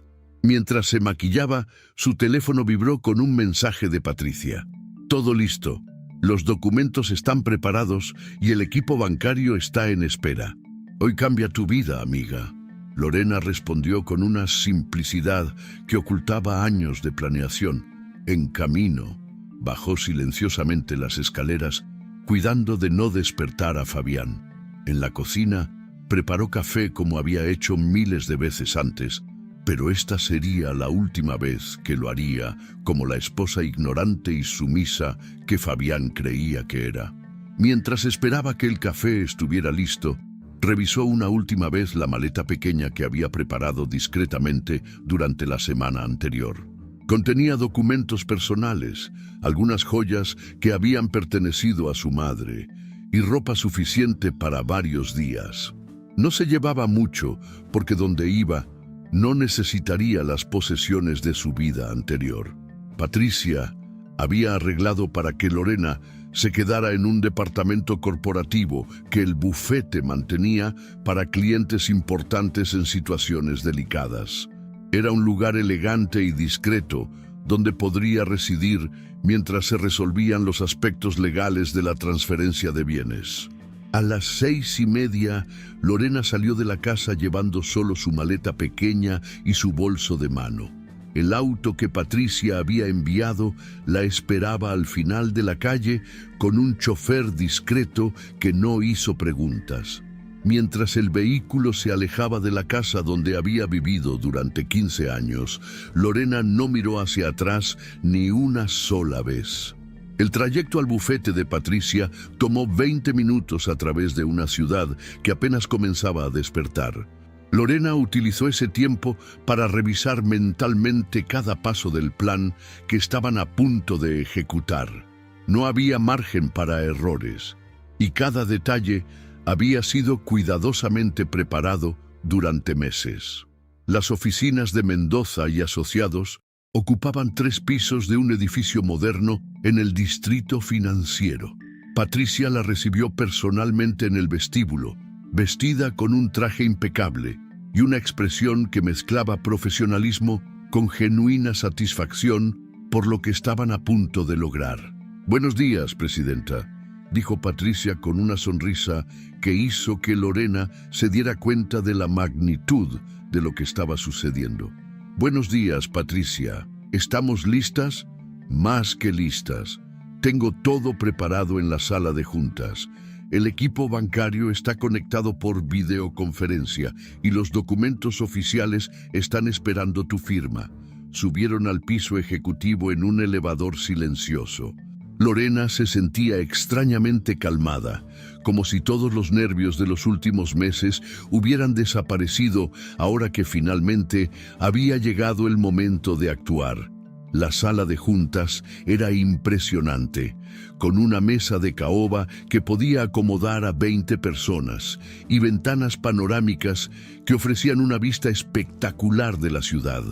Mientras se maquillaba, su teléfono vibró con un mensaje de Patricia. Todo listo. Los documentos están preparados y el equipo bancario está en espera. Hoy cambia tu vida, amiga. Lorena respondió con una simplicidad que ocultaba años de planeación. En camino, bajó silenciosamente las escaleras, cuidando de no despertar a Fabián. En la cocina, preparó café como había hecho miles de veces antes, pero esta sería la última vez que lo haría como la esposa ignorante y sumisa que Fabián creía que era. Mientras esperaba que el café estuviera listo, revisó una última vez la maleta pequeña que había preparado discretamente durante la semana anterior. Contenía documentos personales, algunas joyas que habían pertenecido a su madre y ropa suficiente para varios días. No se llevaba mucho porque donde iba no necesitaría las posesiones de su vida anterior. Patricia había arreglado para que Lorena se quedara en un departamento corporativo que el bufete mantenía para clientes importantes en situaciones delicadas. Era un lugar elegante y discreto donde podría residir mientras se resolvían los aspectos legales de la transferencia de bienes. A las 6:30, Lorena salió de la casa llevando solo su maleta pequeña y su bolso de mano. El auto que Patricia había enviado la esperaba al final de la calle con un chofer discreto que no hizo preguntas. Mientras el vehículo se alejaba de la casa donde había vivido durante 15 años, Lorena no miró hacia atrás ni una sola vez. El trayecto al bufete de Patricia tomó 20 minutos a través de una ciudad que apenas comenzaba a despertar. Lorena utilizó ese tiempo para revisar mentalmente cada paso del plan que estaban a punto de ejecutar. No había margen para errores, y cada detalle había sido cuidadosamente preparado durante meses. Las oficinas de Mendoza y Asociados ocupaban 3 pisos de un edificio moderno en el distrito financiero. Patricia la recibió personalmente en el vestíbulo, vestida con un traje impecable y una expresión que mezclaba profesionalismo con genuina satisfacción por lo que estaban a punto de lograr. «Buenos días, presidenta», dijo Patricia con una sonrisa que hizo que Lorena se diera cuenta de la magnitud de lo que estaba sucediendo. «Buenos días, Patricia. ¿Estamos listas?» «Más que listas. Tengo todo preparado en la sala de juntas. El equipo bancario está conectado por videoconferencia y los documentos oficiales están esperando tu firma. subieron al piso ejecutivo en un elevador silencioso. Lorena se sentía extrañamente calmada, como si todos los nervios de los últimos meses hubieran desaparecido ahora que finalmente había llegado el momento de actuar. La sala de juntas era impresionante, con una mesa de caoba que podía acomodar a 20 personas y ventanas panorámicas que ofrecían una vista espectacular de la ciudad.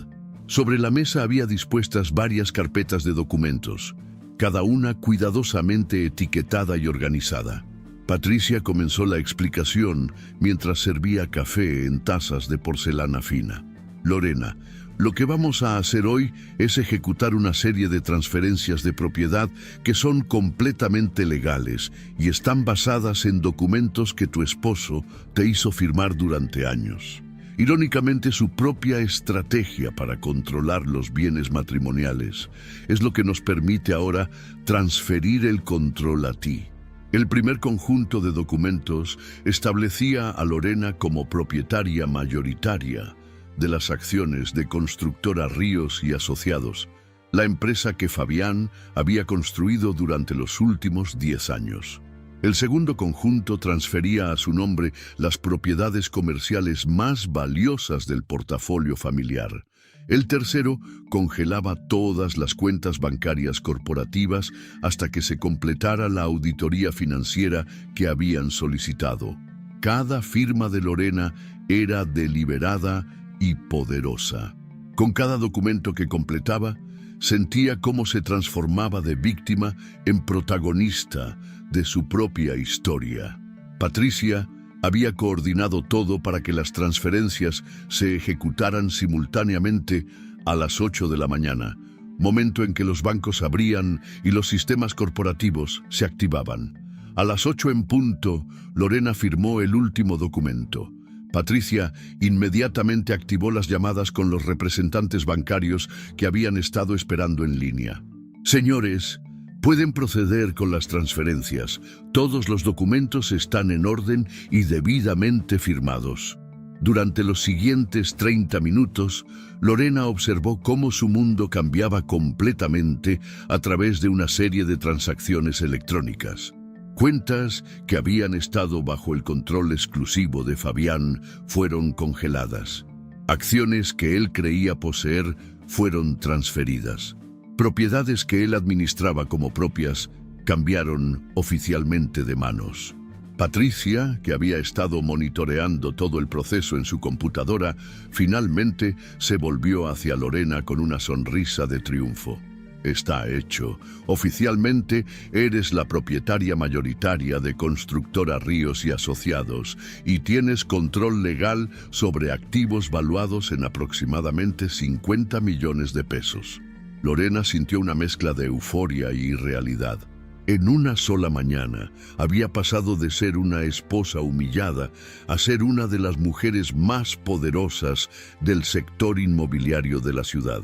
Sobre la mesa había dispuestas varias carpetas de documentos, cada una cuidadosamente etiquetada y organizada. Patricia comenzó la explicación mientras servía café en tazas de porcelana fina. Lorena, lo que vamos a hacer hoy es ejecutar una serie de transferencias de propiedad que son completamente legales y están basadas en documentos que tu esposo te hizo firmar durante años. Irónicamente, su propia estrategia para controlar los bienes matrimoniales es lo que nos permite ahora transferir el control a ti. El primer conjunto de documentos establecía a Lorena como propietaria mayoritaria de las acciones de Constructora Ríos y Asociados, la empresa que Fabián había construido durante los últimos 10 años. El segundo conjunto transfería a su nombre las propiedades comerciales más valiosas del portafolio familiar. El tercero congelaba todas las cuentas bancarias corporativas hasta que se completara la auditoría financiera que habían solicitado. Cada firma de Lorena era deliberada y poderosa. Con cada documento que completaba, sentía cómo se transformaba de víctima en protagonista de su propia historia. Patricia había coordinado todo para que las transferencias se ejecutaran simultáneamente a las 8 de la mañana, momento en que los bancos abrían y los sistemas corporativos se activaban. A las 8 en punto, Lorena firmó el último documento. Patricia inmediatamente activó las llamadas con los representantes bancarios que habían estado esperando en línea. Señores, pueden proceder con las transferencias. Todos los documentos están en orden y debidamente firmados. Durante los siguientes 30 minutos, Lorena observó cómo su mundo cambiaba completamente a través de una serie de transacciones electrónicas. Cuentas que habían estado bajo el control exclusivo de Fabián fueron congeladas. Acciones que él creía poseer fueron transferidas. Propiedades que él administraba como propias cambiaron oficialmente de manos. Patricia, que había estado monitoreando todo el proceso en su computadora, finalmente se volvió hacia Lorena con una sonrisa de triunfo. Está hecho. Oficialmente eres la propietaria mayoritaria de Constructora Ríos y Asociados y tienes control legal sobre activos valuados en aproximadamente 50 millones de pesos. Lorena sintió una mezcla de euforia y irrealidad. En una sola mañana había pasado de ser una esposa humillada a ser una de las mujeres más poderosas del sector inmobiliario de la ciudad.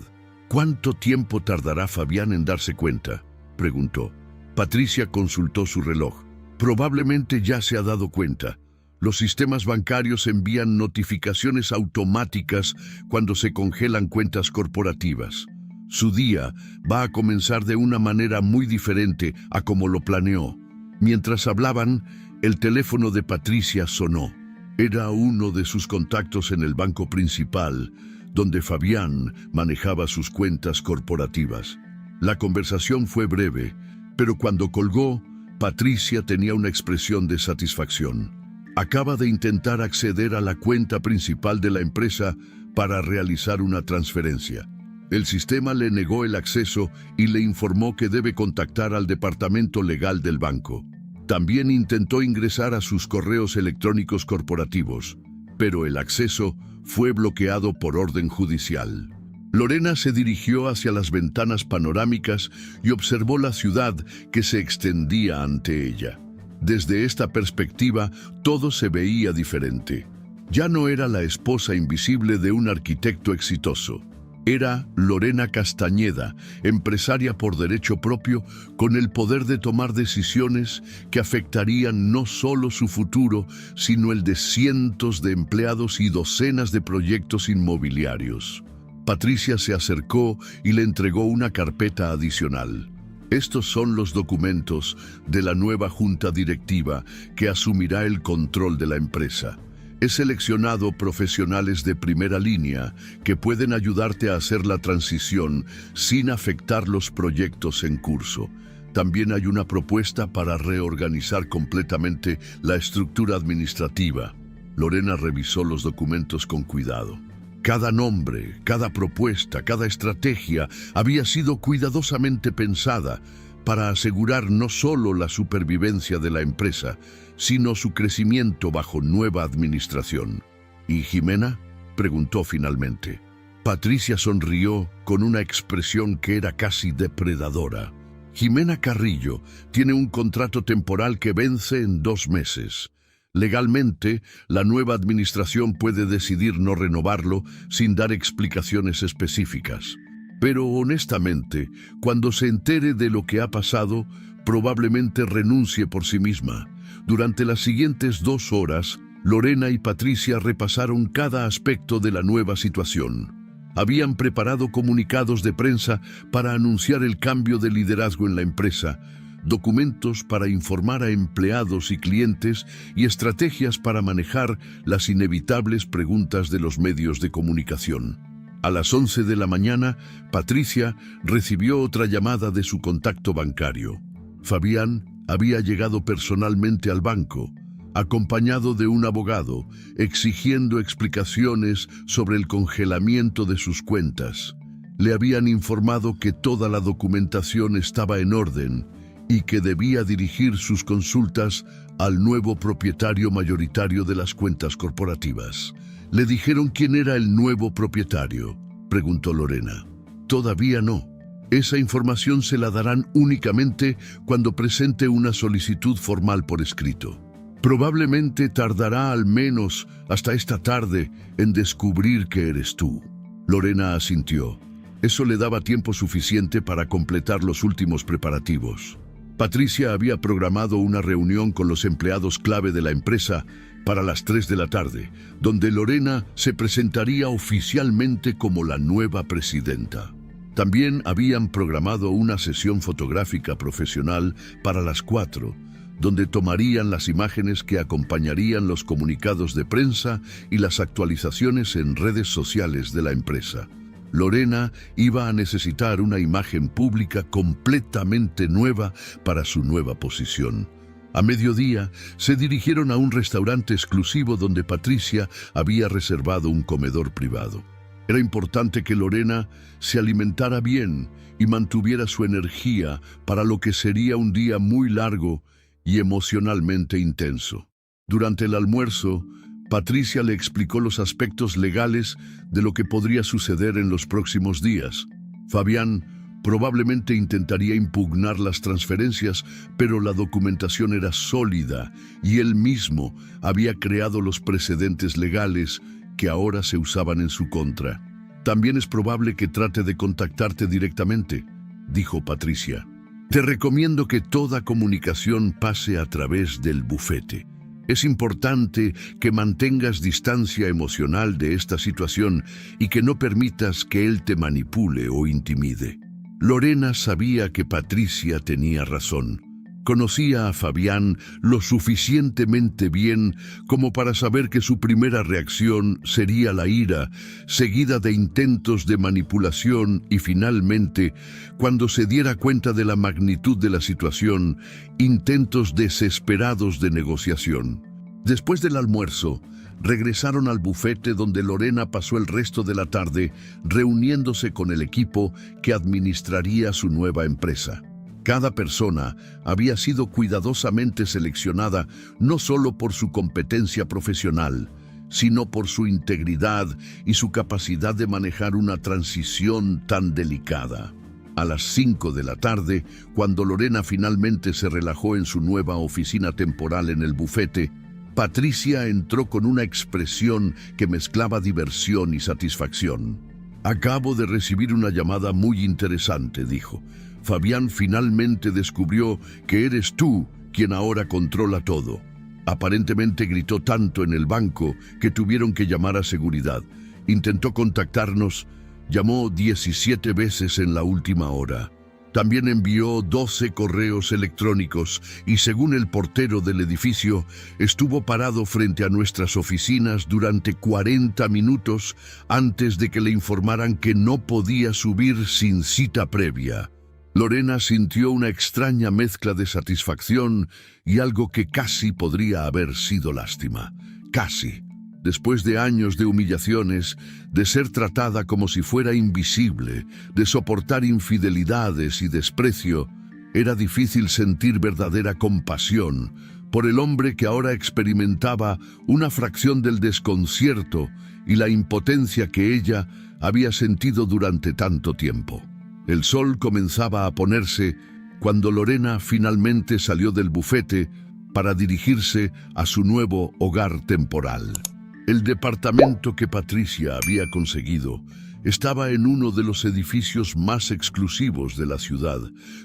¿Cuánto tiempo tardará Fabián en darse cuenta?, preguntó. Patricia consultó su reloj. Probablemente ya se ha dado cuenta. Los sistemas bancarios envían notificaciones automáticas cuando se congelan cuentas corporativas. Su día va a comenzar de una manera muy diferente a como lo planeó. Mientras hablaban, el teléfono de Patricia sonó. Era uno de sus contactos en el banco principal, donde Fabián manejaba sus cuentas corporativas. La conversación fue breve, pero cuando colgó, Patricia tenía una expresión de satisfacción. Acaba de intentar acceder a la cuenta principal de la empresa para realizar una transferencia. El sistema le negó el acceso y le informó que debe contactar al departamento legal del banco. También intentó ingresar a sus correos electrónicos corporativos, pero el acceso fue bloqueado por orden judicial. Lorena se dirigió hacia las ventanas panorámicas y observó la ciudad que se extendía ante ella. Desde esta perspectiva, todo se veía diferente. Ya no era la esposa invisible de un arquitecto exitoso. Era Lorena Castañeda, empresaria por derecho propio, con el poder de tomar decisiones que afectarían no solo su futuro, sino el de cientos de empleados y docenas de proyectos inmobiliarios. Patricia se acercó y le entregó una carpeta adicional. Estos son los documentos de la nueva junta directiva que asumirá el control de la empresa. He seleccionado profesionales de primera línea que pueden ayudarte a hacer la transición sin afectar los proyectos en curso. También hay una propuesta para reorganizar completamente la estructura administrativa. Lorena revisó los documentos con cuidado. Cada nombre, cada propuesta, cada estrategia había sido cuidadosamente pensada para asegurar no solo la supervivencia de la empresa, sino su crecimiento bajo nueva administración. ¿Y Jimena?, preguntó finalmente. Patricia sonrió con una expresión que era casi depredadora. Jimena Carrillo tiene un contrato temporal que vence en 2 meses. Legalmente, la nueva administración puede decidir no renovarlo sin dar explicaciones específicas. Pero honestamente, cuando se entere de lo que ha pasado, probablemente renuncie por sí misma. Durante las siguientes 2 horas, Lorena y Patricia repasaron cada aspecto de la nueva situación. Habían preparado comunicados de prensa para anunciar el cambio de liderazgo en la empresa, documentos para informar a empleados y clientes y estrategias para manejar las inevitables preguntas de los medios de comunicación. A las 11 de la mañana, Patricia recibió otra llamada de su contacto bancario. Fabián había llegado personalmente al banco, acompañado de un abogado, exigiendo explicaciones sobre el congelamiento de sus cuentas. Le habían informado que toda la documentación estaba en orden y que debía dirigir sus consultas al nuevo propietario mayoritario de las cuentas corporativas. ¿Le dijeron quién era el nuevo propietario?, preguntó Lorena. Todavía no. Esa información se la darán únicamente cuando presente una solicitud formal por escrito. Probablemente tardará al menos hasta esta tarde en descubrir que eres tú. Lorena asintió. Eso le daba tiempo suficiente para completar los últimos preparativos. Patricia había programado una reunión con los empleados clave de la empresa para las 3 de la tarde, donde Lorena se presentaría oficialmente como la nueva presidenta. También habían programado una sesión fotográfica profesional para las 4, donde tomarían las imágenes que acompañarían los comunicados de prensa y las actualizaciones en redes sociales de la empresa. Lorena iba a necesitar una imagen pública completamente nueva para su nueva posición. A mediodía, se dirigieron a un restaurante exclusivo donde Patricia había reservado un comedor privado. Era importante que Lorena se alimentara bien y mantuviera su energía para lo que sería un día muy largo y emocionalmente intenso. Durante el almuerzo, Patricia le explicó los aspectos legales de lo que podría suceder en los próximos días. Fabián probablemente intentaría impugnar las transferencias, pero la documentación era sólida y él mismo había creado los precedentes legales que ahora se usaban en su contra. También es probable que trate de contactarte directamente, dijo Patricia. Te recomiendo que toda comunicación pase a través del bufete. Es importante que mantengas distancia emocional de esta situación y que no permitas que él te manipule o intimide. Lorena sabía que Patricia tenía razón. Conocía a Fabián lo suficientemente bien como para saber que su primera reacción sería la ira, seguida de intentos de manipulación y finalmente, cuando se diera cuenta de la magnitud de la situación, intentos desesperados de negociación. Después del almuerzo, regresaron al bufete donde Lorena pasó el resto de la tarde reuniéndose con el equipo que administraría su nueva empresa. Cada persona había sido cuidadosamente seleccionada no solo por su competencia profesional, sino por su integridad y su capacidad de manejar una transición tan delicada. A las 5 de la tarde, cuando Lorena finalmente se relajó en su nueva oficina temporal en el bufete, Patricia entró con una expresión que mezclaba diversión y satisfacción. Acabo de recibir una llamada muy interesante, dijo. Fabián finalmente descubrió que eres tú quien ahora controla todo. Aparentemente gritó tanto en el banco que tuvieron que llamar a seguridad. Intentó contactarnos, Llamó 17 veces en la última hora. También envió 12 correos electrónicos y, según el portero del edificio, estuvo parado frente a nuestras oficinas durante 40 minutos antes de que le informaran que no podía subir sin cita previa. Lorena sintió una extraña mezcla de satisfacción y algo que casi podría haber sido lástima. Casi. Después de años de humillaciones, de ser tratada como si fuera invisible, de soportar infidelidades y desprecio, era difícil sentir verdadera compasión por el hombre que ahora experimentaba una fracción del desconcierto y la impotencia que ella había sentido durante tanto tiempo. El sol comenzaba a ponerse cuando Lorena finalmente salió del bufete para dirigirse a su nuevo hogar temporal. El departamento que Patricia había conseguido estaba en uno de los edificios más exclusivos de la ciudad,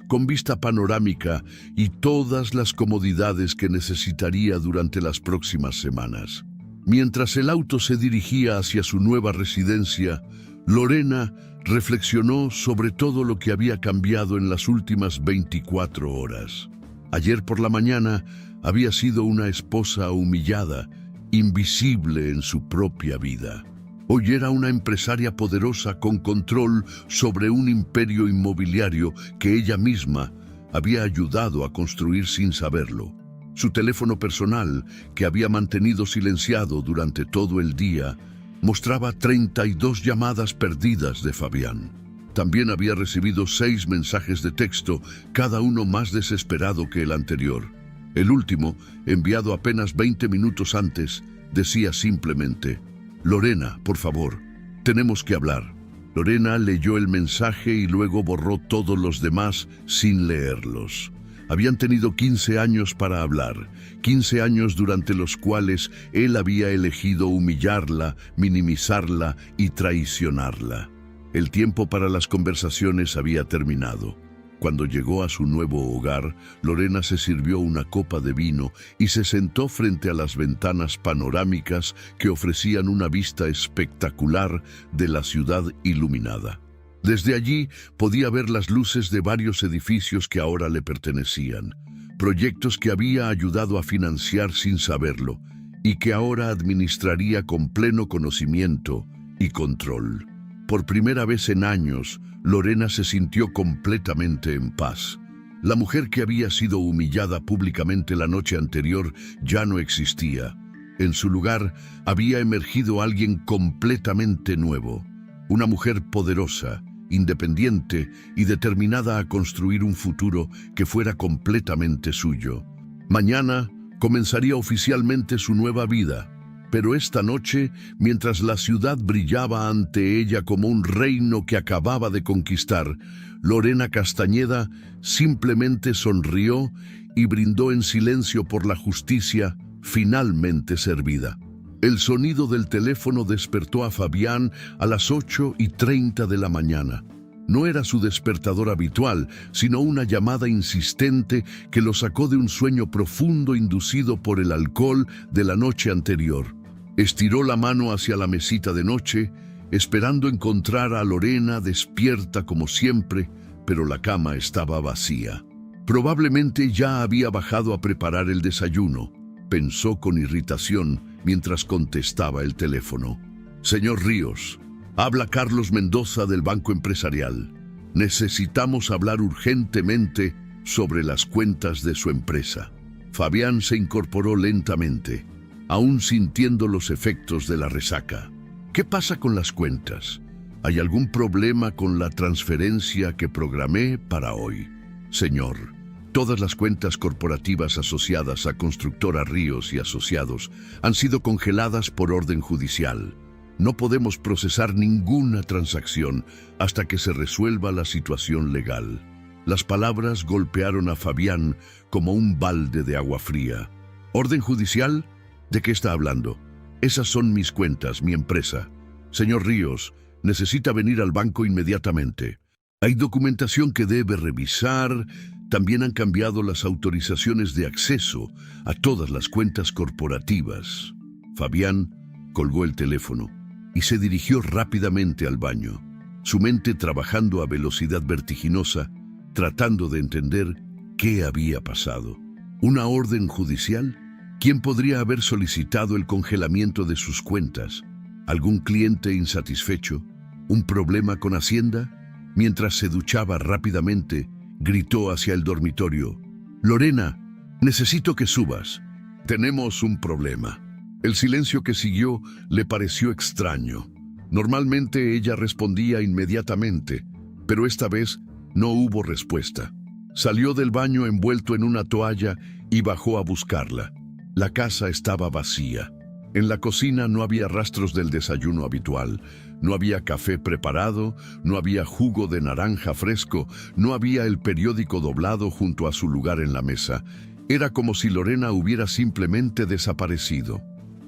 con vista panorámica y todas las comodidades que necesitaría durante las próximas semanas. Mientras el auto se dirigía hacia su nueva residencia, Lorena reflexionó sobre todo lo que había cambiado en las últimas 24 horas. Ayer por la mañana había sido una esposa humillada, invisible en su propia vida. Hoy era una empresaria poderosa con control sobre un imperio inmobiliario que ella misma había ayudado a construir sin saberlo. Su teléfono personal, que había mantenido silenciado durante todo el día, mostraba 32 llamadas perdidas de Fabián. También había recibido 6 mensajes de texto, cada uno más desesperado que el anterior. El último, enviado apenas 20 minutos antes, decía simplemente: «Lorena, por favor, tenemos que hablar». Lorena leyó el mensaje y luego borró todos los demás sin leerlos. Habían tenido 15 años para hablar, 15 años durante los cuales él había elegido humillarla, minimizarla y traicionarla. El tiempo para las conversaciones había terminado. Cuando llegó a su nuevo hogar, Lorena se sirvió una copa de vino y se sentó frente a las ventanas panorámicas que ofrecían una vista espectacular de la ciudad iluminada. Desde allí podía ver las luces de varios edificios que ahora le pertenecían, proyectos que había ayudado a financiar sin saberlo y que ahora administraría con pleno conocimiento y control. Por primera vez en años, Lorena se sintió completamente en paz. La mujer que había sido humillada públicamente la noche anterior ya no existía. En su lugar había emergido alguien completamente nuevo, una mujer poderosa, independiente y determinada a construir un futuro que fuera completamente suyo. Mañana comenzaría oficialmente su nueva vida. Pero esta noche, mientras la ciudad brillaba ante ella como un reino que acababa de conquistar, Lorena Castañeda simplemente sonrió y brindó en silencio por la justicia finalmente servida. El sonido del teléfono despertó a Fabián a las 8:30 de la mañana. No era su despertador habitual, sino una llamada insistente que lo sacó de un sueño profundo inducido por el alcohol de la noche anterior. Estiró la mano hacia la mesita de noche, esperando encontrar a Lorena despierta como siempre, pero la cama estaba vacía. Probablemente ya había bajado a preparar el desayuno, pensó con irritación mientras contestaba el teléfono. «Señor Ríos, habla Carlos Mendoza del Banco Empresarial. Necesitamos hablar urgentemente sobre las cuentas de su empresa». Fabián se incorporó lentamente, aún sintiendo los efectos de la resaca. «¿Qué pasa con las cuentas? ¿Hay algún problema con la transferencia que programé para hoy?» «Señor, todas las cuentas corporativas asociadas a Constructora Ríos y Asociados han sido congeladas por orden judicial. No podemos procesar ninguna transacción hasta que se resuelva la situación legal». Las palabras golpearon a Fabián como un balde de agua fría. «¿Orden judicial? ¿De qué está hablando? Esas son mis cuentas, mi empresa. Señor Ríos, necesita venir al banco inmediatamente. Hay documentación que debe revisar. También han cambiado las autorizaciones de acceso a todas las cuentas corporativas». Fabián colgó el teléfono y se dirigió rápidamente al baño. su mente trabajando a velocidad vertiginosa, tratando de entender qué había pasado. ¿Una orden judicial? ¿Quién podría haber solicitado el congelamiento de sus cuentas? ¿Algún cliente insatisfecho? ¿Un problema con Hacienda? Mientras se duchaba rápidamente, gritó hacia el dormitorio: «Lorena, necesito que subas. Tenemos un problema». El silencio que siguió le pareció extraño. Normalmente ella respondía inmediatamente, pero esta vez no hubo respuesta. Salió del baño envuelto en una toalla y bajó a buscarla. La casa estaba vacía. En la cocina no había rastros del desayuno habitual. No había café preparado, no había jugo de naranja fresco, no había el periódico doblado junto a su lugar en la mesa. Era como si Lorena hubiera simplemente desaparecido.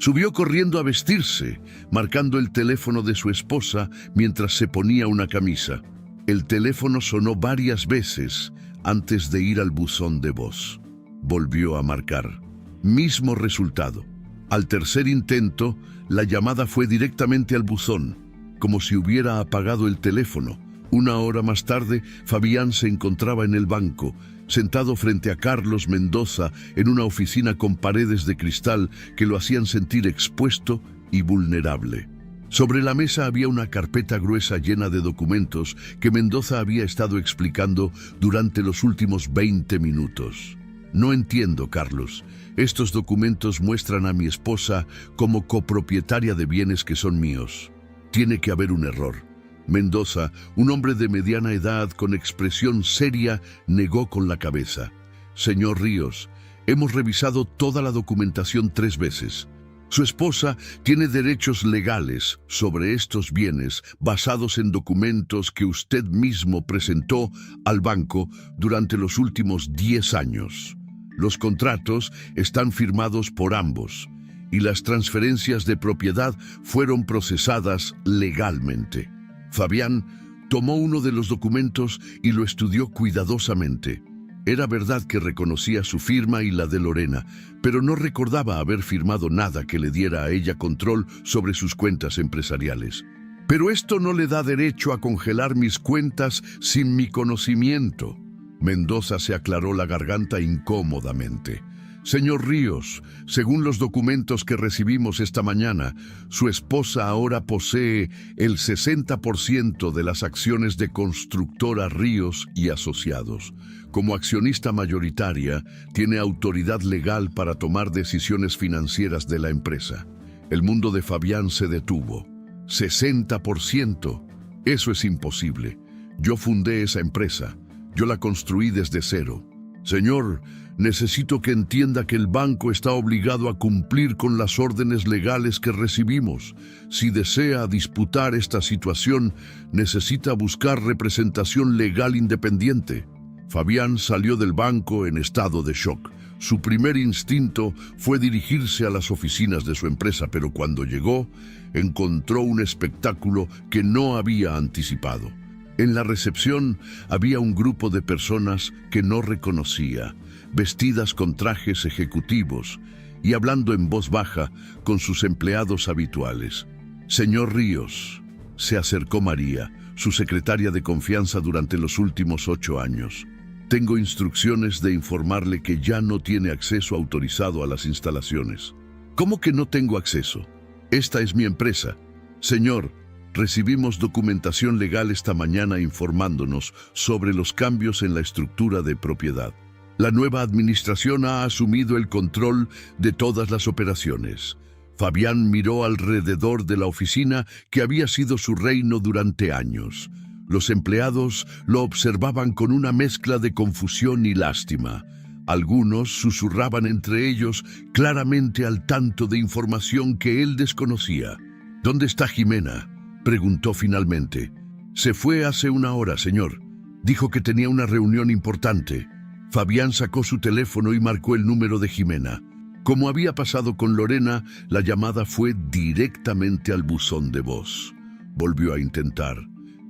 Subió corriendo a vestirse, marcando el teléfono de su esposa mientras se ponía una camisa. El teléfono sonó varias veces antes de ir al buzón de voz. Volvió a marcar. Mismo resultado. Al tercer intento, la llamada fue directamente al buzón, como si hubiera apagado el teléfono. Una hora más tarde, Fabián se encontraba en el banco, sentado frente a Carlos Mendoza en una oficina con paredes de cristal que lo hacían sentir expuesto y vulnerable. Sobre la mesa había una carpeta gruesa llena de documentos que Mendoza había estado explicando durante los últimos 20 minutos. «No entiendo, Carlos. Estos documentos muestran a mi esposa como copropietaria de bienes que son míos. Tiene que haber un error». Mendoza, un hombre de mediana edad con expresión seria, negó con la cabeza. «Señor Ríos, hemos revisado toda la documentación 3 veces. Su esposa tiene derechos legales sobre estos bienes basados en documentos que usted mismo presentó al banco durante los últimos 10 años. Los contratos están firmados por ambos y las transferencias de propiedad fueron procesadas legalmente». Fabián tomó uno de los documentos y lo estudió cuidadosamente. Era verdad que reconocía su firma y la de Lorena, pero no recordaba haber firmado nada que le diera a ella control sobre sus cuentas empresariales. «Pero esto no le da derecho a congelar mis cuentas sin mi conocimiento». Mendoza se aclaró la garganta incómodamente. «Señor Ríos, según los documentos que recibimos esta mañana, su esposa ahora posee el 60% de las acciones de Constructora Ríos y Asociados. Como accionista mayoritaria, tiene autoridad legal para tomar decisiones financieras de la empresa». El mundo de Fabián se detuvo. «¿60%? Eso es imposible. Yo fundé esa empresa. Yo la construí desde cero. Señor, necesito que entienda que el banco está obligado a cumplir con las órdenes legales que recibimos. Si desea disputar esta situación, necesita buscar representación legal independiente». Fabián salió del banco en estado de shock. Su primer instinto fue dirigirse a las oficinas de su empresa, pero cuando llegó, encontró un espectáculo que no había anticipado. En la recepción había un grupo de personas que no reconocía, vestidas con trajes ejecutivos y hablando en voz baja con sus empleados habituales. «Señor Ríos», se acercó María, su secretaria de confianza durante los últimos 8 años. «Tengo instrucciones de informarle que ya no tiene acceso autorizado a las instalaciones». «¿Cómo que no tengo acceso? Esta es mi empresa». «Señor, recibimos documentación legal esta mañana informándonos sobre los cambios en la estructura de propiedad. La nueva administración ha asumido el control de todas las operaciones». Fabián miró alrededor de la oficina que había sido su reino durante años. Los empleados lo observaban con una mezcla de confusión y lástima. Algunos susurraban entre ellos, claramente al tanto de información que él desconocía. «¿Dónde está Jimena?», preguntó finalmente. «Se fue hace 1 hora, señor. Dijo que tenía una reunión importante». Fabián sacó su teléfono y marcó el número de Jimena. Como había pasado con Lorena, la llamada fue directamente al buzón de voz. Volvió a intentar.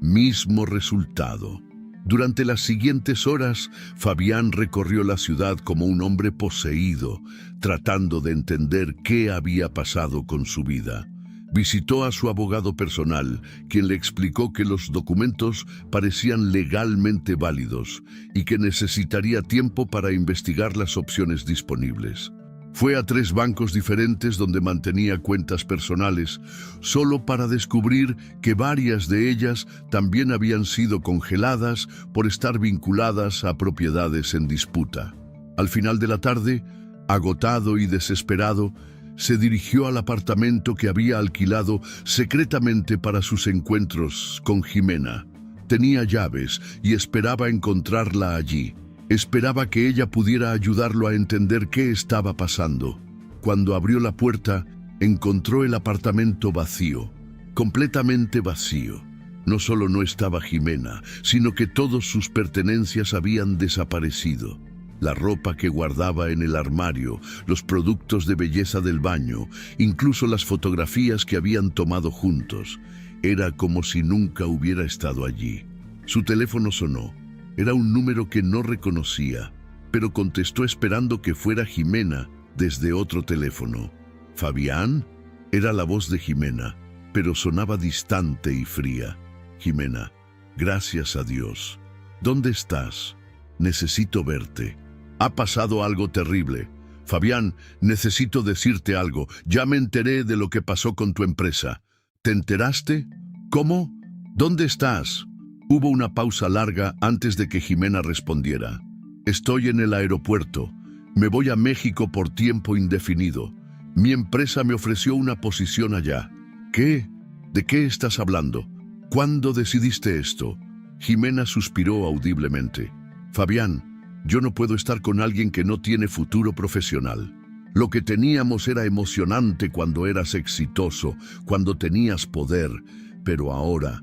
Mismo resultado. Durante las siguientes horas, Fabián recorrió la ciudad como un hombre poseído, tratando de entender qué había pasado con su vida. Visitó a su abogado personal, quien le explicó que los documentos parecían legalmente válidos y que necesitaría tiempo para investigar las opciones disponibles. Fue a 3 bancos diferentes donde mantenía cuentas personales, solo para descubrir que varias de ellas también habían sido congeladas por estar vinculadas a propiedades en disputa. Al final de la tarde, agotado y desesperado, se dirigió al apartamento que había alquilado secretamente para sus encuentros con Jimena. Tenía llaves y esperaba encontrarla allí. Esperaba que ella pudiera ayudarlo a entender qué estaba pasando. Cuando abrió la puerta, encontró el apartamento vacío, completamente vacío. No solo no estaba Jimena, sino que todas sus pertenencias habían desaparecido. La ropa que guardaba en el armario, los productos de belleza del baño, incluso las fotografías que habían tomado juntos. Era como si nunca hubiera estado allí. Su teléfono sonó. Era un número que no reconocía, pero contestó esperando que fuera Jimena desde otro teléfono. ¿Fabián? Era la voz de Jimena, pero sonaba distante y fría. Jimena, gracias a Dios. ¿Dónde estás? Necesito verte. Ha pasado algo terrible. Fabián, necesito decirte algo. Ya me enteré de lo que pasó con tu empresa. ¿Te enteraste? ¿Cómo? ¿Dónde estás? Hubo una pausa larga antes de que Jimena respondiera. Estoy en el aeropuerto. Me voy a México por tiempo indefinido. Mi empresa me ofreció una posición allá. ¿Qué? ¿De qué estás hablando? ¿Cuándo decidiste esto? Jimena suspiró audiblemente. Fabián, yo no puedo estar con alguien que no tiene futuro profesional. Lo que teníamos era emocionante cuando eras exitoso, cuando tenías poder, pero ahora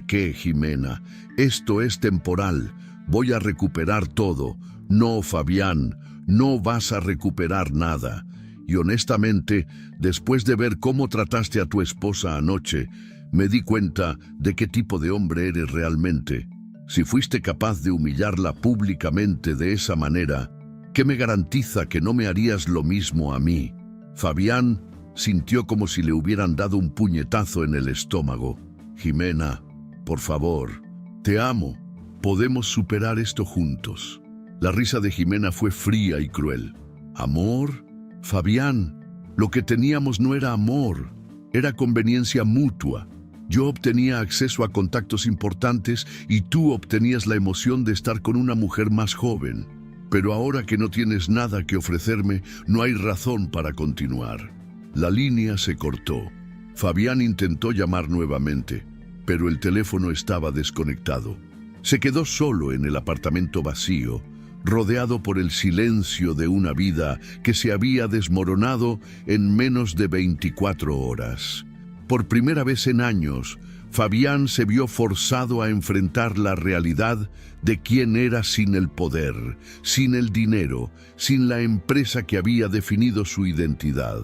¿qué, Jimena? Esto es temporal. Voy a recuperar todo. No, Fabián, no vas a recuperar nada. Y honestamente, después de ver cómo trataste a tu esposa anoche, me di cuenta de qué tipo de hombre eres realmente. Si fuiste capaz de humillarla públicamente de esa manera, ¿qué me garantiza que no me harías lo mismo a mí? Fabián sintió como si le hubieran dado un puñetazo en el estómago. Jimena, por favor, te amo. Podemos superar esto juntos. La risa de Jimena fue fría y cruel. ¿Amor? Fabián, lo que teníamos no era amor, era conveniencia mutua. Yo obtenía acceso a contactos importantes y tú obtenías la emoción de estar con una mujer más joven. Pero ahora que no tienes nada que ofrecerme, no hay razón para continuar. La línea se cortó. Fabián intentó llamar nuevamente, pero el teléfono estaba desconectado. Se quedó solo en el apartamento vacío, rodeado por el silencio de una vida que se había desmoronado en menos de 24 horas. Por primera vez en años, Fabián se vio forzado a enfrentar la realidad de quién era sin el poder, sin el dinero, sin la empresa que había definido su identidad.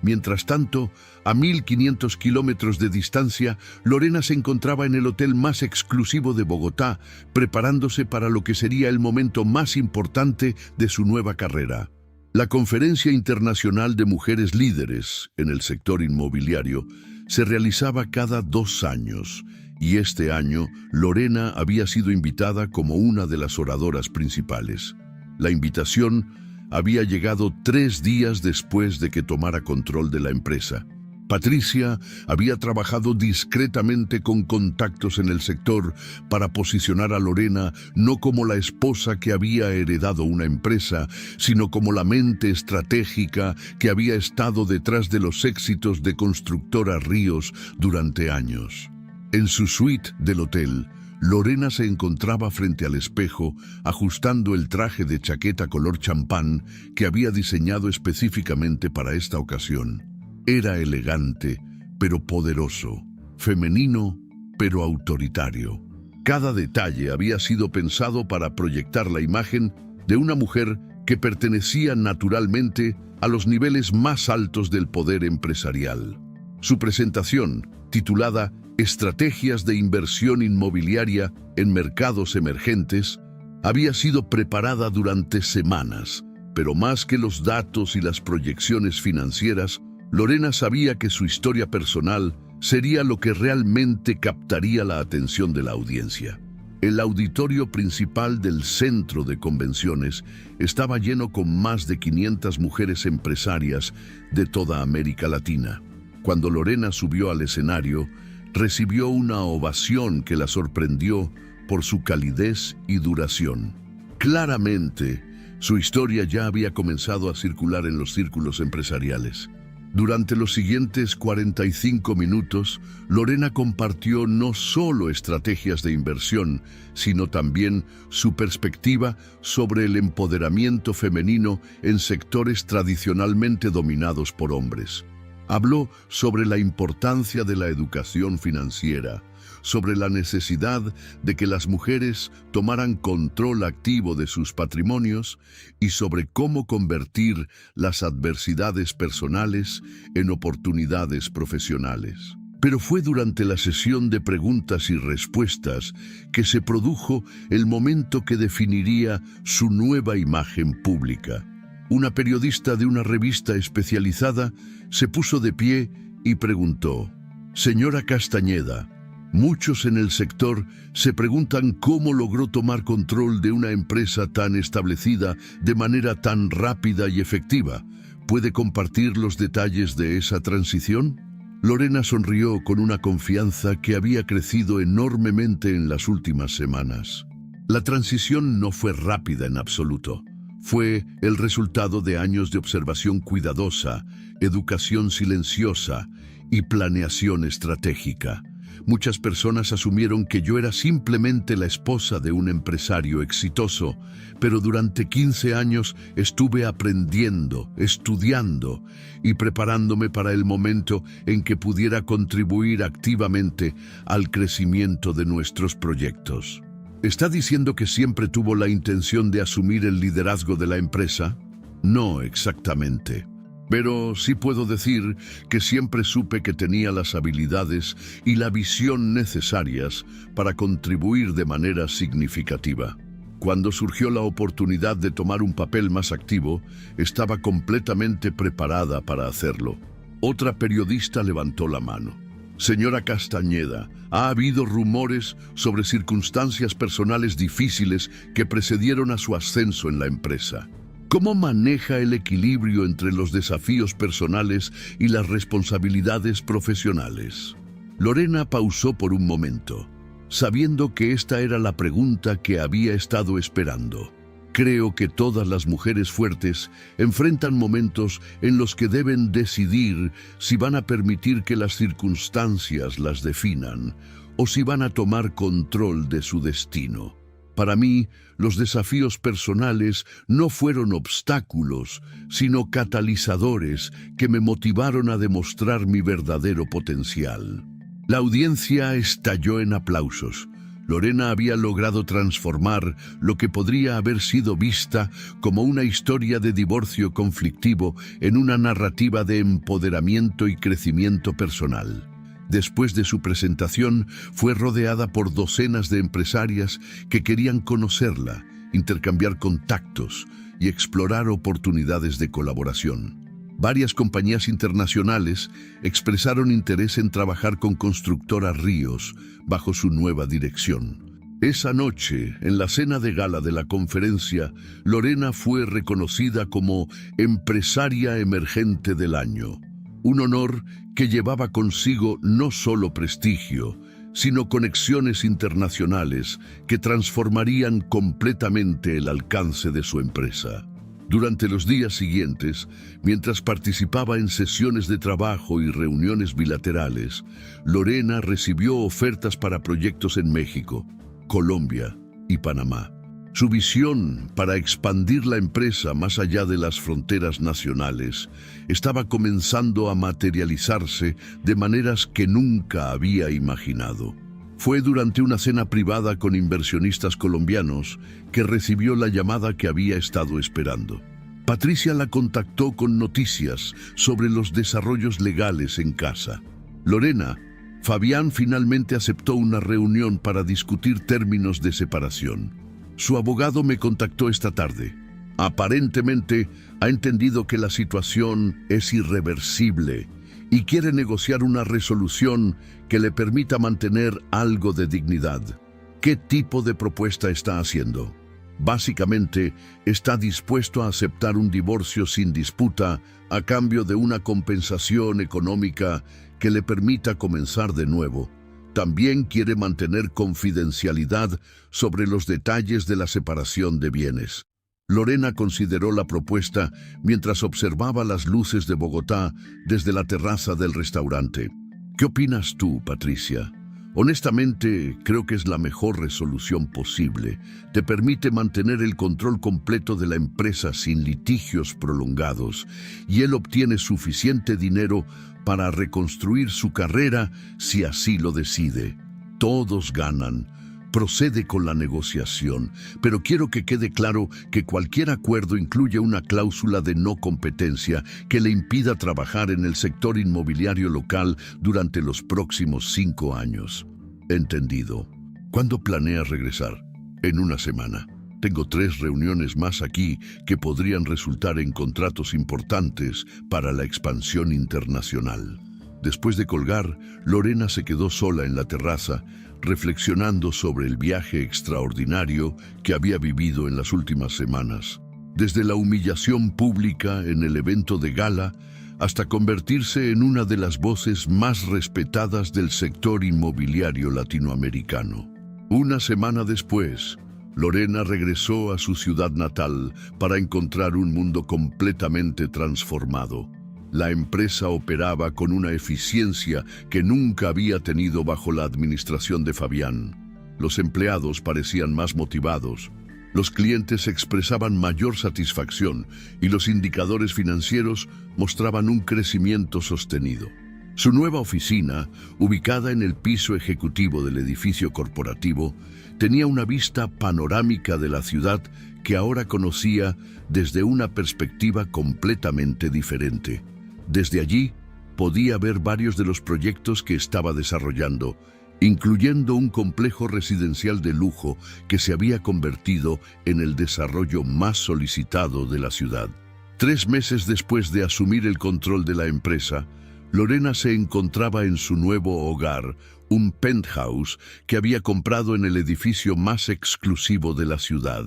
Mientras tanto, a 1500 kilómetros de distancia, Lorena se encontraba en el hotel más exclusivo de Bogotá, preparándose para lo que sería el momento más importante de su nueva carrera. La Conferencia Internacional de Mujeres Líderes en el sector inmobiliario se realizaba cada 2 años, y este año Lorena había sido invitada como una de las oradoras principales. La invitación había llegado 3 días después de que tomara control de la empresa. Patricia había trabajado discretamente con contactos en el sector para posicionar a Lorena no como la esposa que había heredado una empresa, sino como la mente estratégica que había estado detrás de los éxitos de Constructora Ríos durante años. En su suite del hotel, Lorena se encontraba frente al espejo, ajustando el traje de chaqueta color champán que había diseñado específicamente para esta ocasión. Era elegante, pero poderoso, femenino, pero autoritario. Cada detalle había sido pensado para proyectar la imagen de una mujer que pertenecía naturalmente a los niveles más altos del poder empresarial. Su presentación, titulada Estrategias de inversión inmobiliaria en mercados emergentes, había sido preparada durante semanas, pero más que los datos y las proyecciones financieras, Lorena sabía que su historia personal sería lo que realmente captaría la atención de la audiencia. El auditorio principal del centro de convenciones estaba lleno con más de 500 mujeres empresarias de toda América Latina. Cuando Lorena subió al escenario, recibió una ovación que la sorprendió por su calidez y duración. Claramente, su historia ya había comenzado a circular en los círculos empresariales. Durante los siguientes 45 minutos, Lorena compartió no solo estrategias de inversión, sino también su perspectiva sobre el empoderamiento femenino en sectores tradicionalmente dominados por hombres. Habló sobre la importancia de la educación financiera, sobre la necesidad de que las mujeres tomaran control activo de sus patrimonios y sobre cómo convertir las adversidades personales en oportunidades profesionales. Pero fue durante la sesión de preguntas y respuestas que se produjo el momento que definiría su nueva imagen pública. Una periodista de una revista especializada se puso de pie y preguntó: «Señora Castañeda, muchos en el sector se preguntan cómo logró tomar control de una empresa tan establecida de manera tan rápida y efectiva. ¿Puede compartir los detalles de esa transición?». Lorena sonrió con una confianza que había crecido enormemente en las últimas semanas. La transición no fue rápida en absoluto. Fue el resultado de años de observación cuidadosa, educación silenciosa y planeación estratégica. Muchas personas asumieron que yo era simplemente la esposa de un empresario exitoso, pero durante 15 años estuve aprendiendo, estudiando y preparándome para el momento en que pudiera contribuir activamente al crecimiento de nuestros proyectos. ¿Está diciendo que siempre tuvo la intención de asumir el liderazgo de la empresa? No exactamente. Pero sí puedo decir que siempre supe que tenía las habilidades y la visión necesarias para contribuir de manera significativa. Cuando surgió la oportunidad de tomar un papel más activo, estaba completamente preparada para hacerlo. Otra periodista levantó la mano. «Señora Castañeda, ha habido rumores sobre circunstancias personales difíciles que precedieron a su ascenso en la empresa. ¿Cómo maneja el equilibrio entre los desafíos personales y las responsabilidades profesionales?». Lorena pausó por un momento, sabiendo que esta era la pregunta que había estado esperando. «Creo que todas las mujeres fuertes enfrentan momentos en los que deben decidir si van a permitir que las circunstancias las definan o si van a tomar control de su destino. Para mí, los desafíos personales no fueron obstáculos, sino catalizadores que me motivaron a demostrar mi verdadero potencial». La audiencia estalló en aplausos. Lorena había logrado transformar lo que podría haber sido vista como una historia de divorcio conflictivo en una narrativa de empoderamiento y crecimiento personal. Después de su presentación, fue rodeada por docenas de empresarias que querían conocerla, intercambiar contactos y explorar oportunidades de colaboración. Varias compañías internacionales expresaron interés en trabajar con Constructora Ríos bajo su nueva dirección. Esa noche, en la cena de gala de la conferencia, Lorena fue reconocida como Empresaria Emergente del Año, un honor que llevaba consigo no solo prestigio, sino conexiones internacionales que transformarían completamente el alcance de su empresa. Durante los días siguientes, mientras participaba en sesiones de trabajo y reuniones bilaterales, Lorena recibió ofertas para proyectos en México, Colombia y Panamá. Su visión para expandir la empresa más allá de las fronteras nacionales estaba comenzando a materializarse de maneras que nunca había imaginado. Fue durante una cena privada con inversionistas colombianos que recibió la llamada que había estado esperando. Patricia la contactó con noticias sobre los desarrollos legales en casa. Lorena, Fabián finalmente aceptó una reunión para discutir términos de separación. Su abogado me contactó esta tarde. Aparentemente, ha entendido que la situación es irreversible y quiere negociar una resolución que le permita mantener algo de dignidad. ¿Qué tipo de propuesta está haciendo? Básicamente, está dispuesto a aceptar un divorcio sin disputa a cambio de una compensación económica que le permita comenzar de nuevo. También quiere mantener confidencialidad sobre los detalles de la separación de bienes. Lorena consideró la propuesta mientras observaba las luces de Bogotá desde la terraza del restaurante. ¿Qué opinas tú, Patricia? Honestamente, creo que es la mejor resolución posible. Te permite mantener el control completo de la empresa sin litigios prolongados, y él obtiene suficiente dinero para reconstruir su carrera si así lo decide. Todos ganan. Procede con la negociación, pero quiero que quede claro que cualquier acuerdo incluye una cláusula de no competencia que le impida trabajar en el sector inmobiliario local durante los próximos 5 años. Entendido. ¿Cuándo planeas regresar? En una semana. Tengo 3 reuniones más aquí que podrían resultar en contratos importantes para la expansión internacional. Después de colgar, Lorena se quedó sola en la terraza, reflexionando sobre el viaje extraordinario que había vivido en las últimas semanas. Desde la humillación pública en el evento de gala hasta convertirse en una de las voces más respetadas del sector inmobiliario latinoamericano. Una semana después, Lorena regresó a su ciudad natal para encontrar un mundo completamente transformado. La empresa operaba con una eficiencia que nunca había tenido bajo la administración de Fabián. Los empleados parecían más motivados, los clientes expresaban mayor satisfacción y los indicadores financieros mostraban un crecimiento sostenido. Su nueva oficina, ubicada en el piso ejecutivo del edificio corporativo, tenía una vista panorámica de la ciudad que ahora conocía desde una perspectiva completamente diferente. Desde allí, podía ver varios de los proyectos que estaba desarrollando, incluyendo un complejo residencial de lujo que se había convertido en el desarrollo más solicitado de la ciudad. 3 meses después de asumir el control de la empresa, Lorena se encontraba en su nuevo hogar, un penthouse que había comprado en el edificio más exclusivo de la ciudad.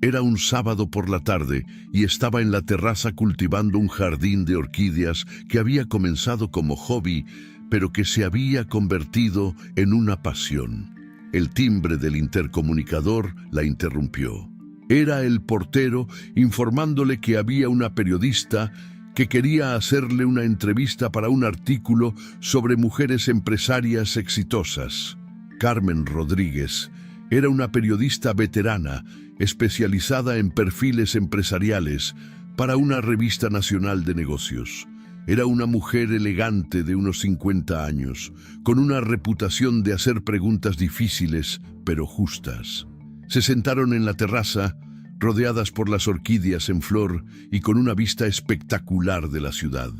Era un sábado por la tarde y estaba en la terraza cultivando un jardín de orquídeas que había comenzado como hobby, pero que se había convertido en una pasión. El timbre del intercomunicador la interrumpió. Era el portero informándole que había una periodista que quería hacerle una entrevista para un artículo sobre mujeres empresarias exitosas. Carmen Rodríguez era una periodista veterana, especializada en perfiles empresariales para una revista nacional de negocios. Era una mujer elegante de unos 50 años, con una reputación de hacer preguntas difíciles, pero justas. Se sentaron en la terraza, rodeadas por las orquídeas en flor y con una vista espectacular de la ciudad.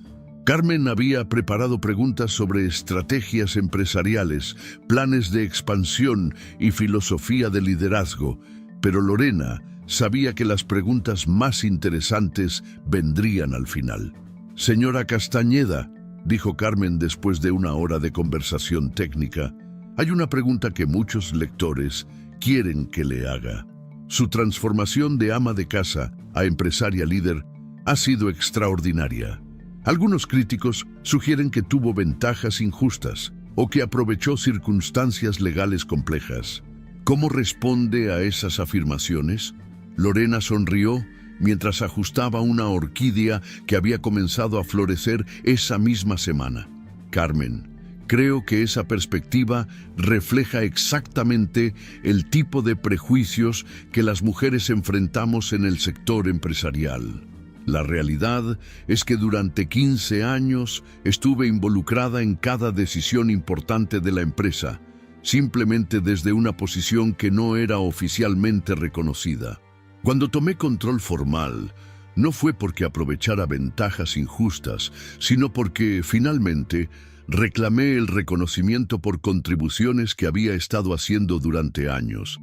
Carmen había preparado preguntas sobre estrategias empresariales, planes de expansión y filosofía de liderazgo, pero Lorena sabía que las preguntas más interesantes vendrían al final. «Señora Castañeda», dijo Carmen después de una hora de conversación técnica, «hay una pregunta que muchos lectores quieren que le haga. Su transformación de ama de casa a empresaria líder ha sido extraordinaria. Algunos críticos sugieren que tuvo ventajas injustas o que aprovechó circunstancias legales complejas. ¿Cómo responde a esas afirmaciones?». Lorena sonrió mientras ajustaba una orquídea que había comenzado a florecer esa misma semana. «Carmen, creo que esa perspectiva refleja exactamente el tipo de prejuicios que las mujeres enfrentamos en el sector empresarial. La realidad es que durante 15 años estuve involucrada en cada decisión importante de la empresa, simplemente desde una posición que no era oficialmente reconocida. Cuando tomé control formal, no fue porque aprovechara ventajas injustas, sino porque, finalmente, reclamé el reconocimiento por contribuciones que había estado haciendo durante años.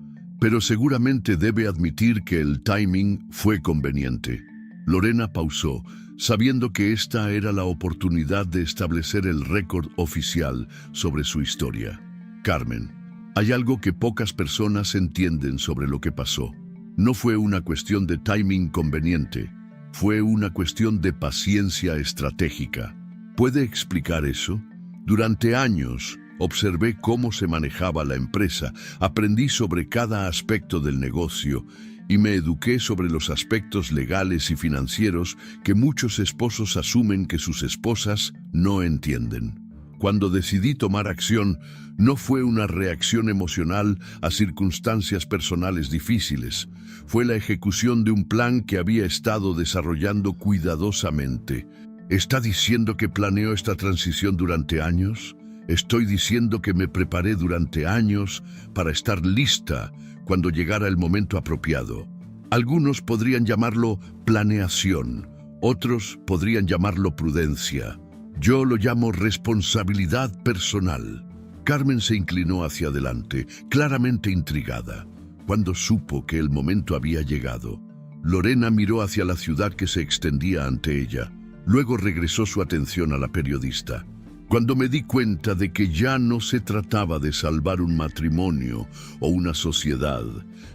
pero seguramente debe admitir que el timing fue conveniente. Lorena pausó, sabiendo que esta era la oportunidad de establecer el récord oficial sobre su historia. Carmen, hay algo que pocas personas entienden sobre lo que pasó. No fue una cuestión de timing conveniente, fue una cuestión de paciencia estratégica. ¿Puede explicar eso? Durante años, observé cómo se manejaba la empresa, aprendí sobre cada aspecto del negocio y me eduqué sobre los aspectos legales y financieros que muchos esposos asumen que sus esposas no entienden. Cuando decidí tomar acción, no fue una reacción emocional a circunstancias personales difíciles. Fue la ejecución de un plan que había estado desarrollando cuidadosamente. ¿Está diciendo que planeó esta transición durante años? Estoy diciendo que me preparé durante años para estar lista cuando llegara el momento apropiado. Algunos podrían llamarlo planeación, otros podrían llamarlo prudencia. Yo lo llamo responsabilidad personal. Carmen se inclinó hacia adelante, claramente intrigada. Cuando supo que el momento había llegado, Lorena miró hacia la ciudad que se extendía ante ella. Luego regresó su atención a la periodista. Cuando me di cuenta de que ya no se trataba de salvar un matrimonio o una sociedad,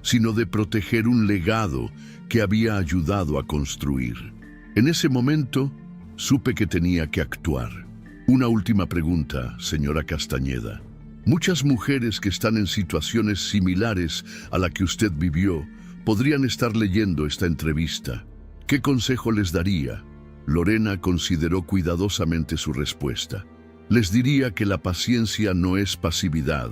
sino de proteger un legado que había ayudado a construir. En ese momento, supe que tenía que actuar. Una última pregunta, señora Castañeda. Muchas mujeres que están en situaciones similares a la que usted vivió podrían estar leyendo esta entrevista. ¿Qué consejo les daría? Lorena consideró cuidadosamente su respuesta. Les diría que la paciencia no es pasividad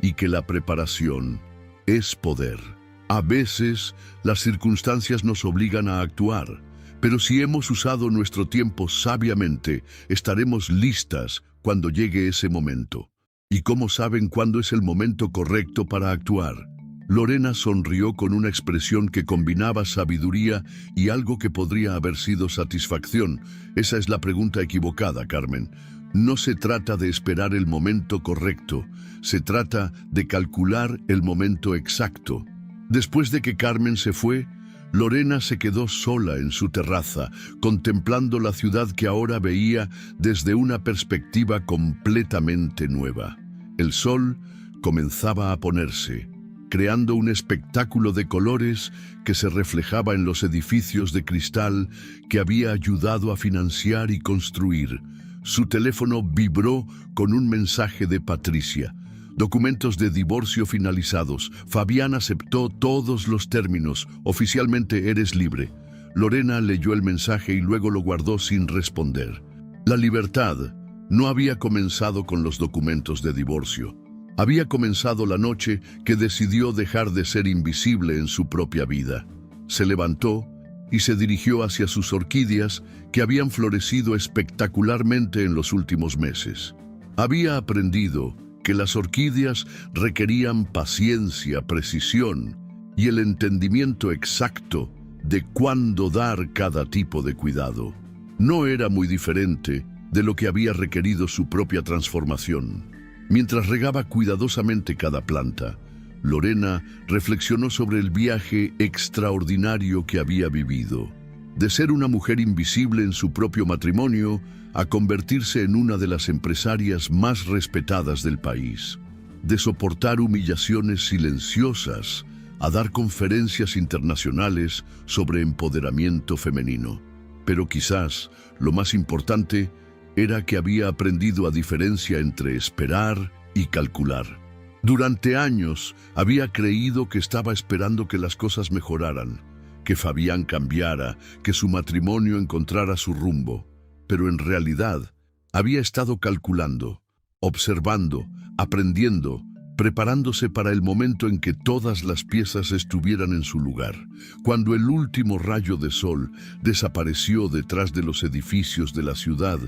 y que la preparación es poder. A veces, las circunstancias nos obligan a actuar, pero si hemos usado nuestro tiempo sabiamente, estaremos listas cuando llegue ese momento. ¿Y cómo saben cuándo es el momento correcto para actuar? Lorena sonrió con una expresión que combinaba sabiduría y algo que podría haber sido satisfacción. Esa es la pregunta equivocada, Carmen. No se trata de esperar el momento correcto, se trata de calcular el momento exacto. Después de que Carmen se fue, Lorena se quedó sola en su terraza, contemplando la ciudad que ahora veía desde una perspectiva completamente nueva. El sol comenzaba a ponerse, creando un espectáculo de colores que se reflejaba en los edificios de cristal que había ayudado a financiar y construir. Su teléfono vibró con un mensaje de Patricia. Documentos de divorcio finalizados. Fabián aceptó todos los términos. Oficialmente eres libre. Lorena leyó el mensaje y luego lo guardó sin responder. La libertad no había comenzado con los documentos de divorcio. Había comenzado la noche que decidió dejar de ser invisible en su propia vida. Se levantó y se dirigió hacia sus orquídeas que habían florecido espectacularmente en los últimos meses. Había aprendido que las orquídeas requerían paciencia, precisión y el entendimiento exacto de cuándo dar cada tipo de cuidado. No era muy diferente de lo que había requerido su propia transformación. Mientras regaba cuidadosamente cada planta, Lorena reflexionó sobre el viaje extraordinario que había vivido. De ser una mujer invisible en su propio matrimonio, a convertirse en una de las empresarias más respetadas del país. De soportar humillaciones silenciosas, a dar conferencias internacionales sobre empoderamiento femenino. Pero quizás lo más importante era que había aprendido a diferencia entre esperar y calcular. Durante años había creído que estaba esperando que las cosas mejoraran, que Fabián cambiara, que su matrimonio encontrara su rumbo. Pero en realidad había estado calculando, observando, aprendiendo, preparándose para el momento en que todas las piezas estuvieran en su lugar. Cuando el último rayo de sol desapareció detrás de los edificios de la ciudad,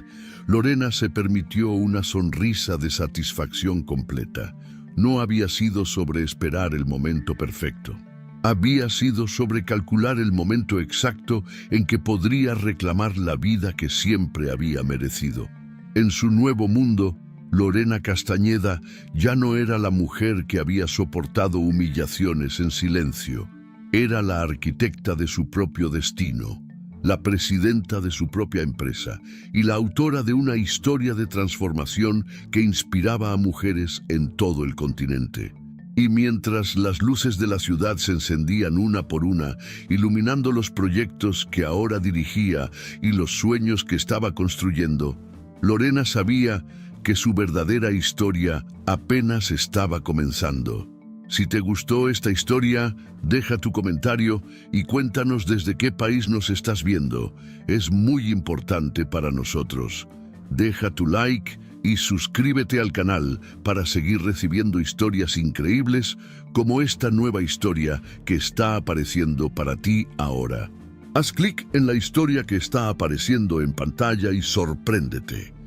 Lorena se permitió una sonrisa de satisfacción completa. No había sido sobre esperar el momento perfecto. Había sido sobre calcular el momento exacto en que podría reclamar la vida que siempre había merecido. En su nuevo mundo, Lorena Castañeda ya no era la mujer que había soportado humillaciones en silencio. Era la arquitecta de su propio destino, la presidenta de su propia empresa y la autora de una historia de transformación que inspiraba a mujeres en todo el continente. Y mientras las luces de la ciudad se encendían una por una, iluminando los proyectos que ahora dirigía y los sueños que estaba construyendo, Lorena sabía que su verdadera historia apenas estaba comenzando. Si te gustó esta historia, deja tu comentario y cuéntanos desde qué país nos estás viendo. Es muy importante para nosotros. Deja tu like y suscríbete al canal para seguir recibiendo historias increíbles como esta nueva historia que está apareciendo para ti ahora. Haz clic en la historia que está apareciendo en pantalla y sorpréndete.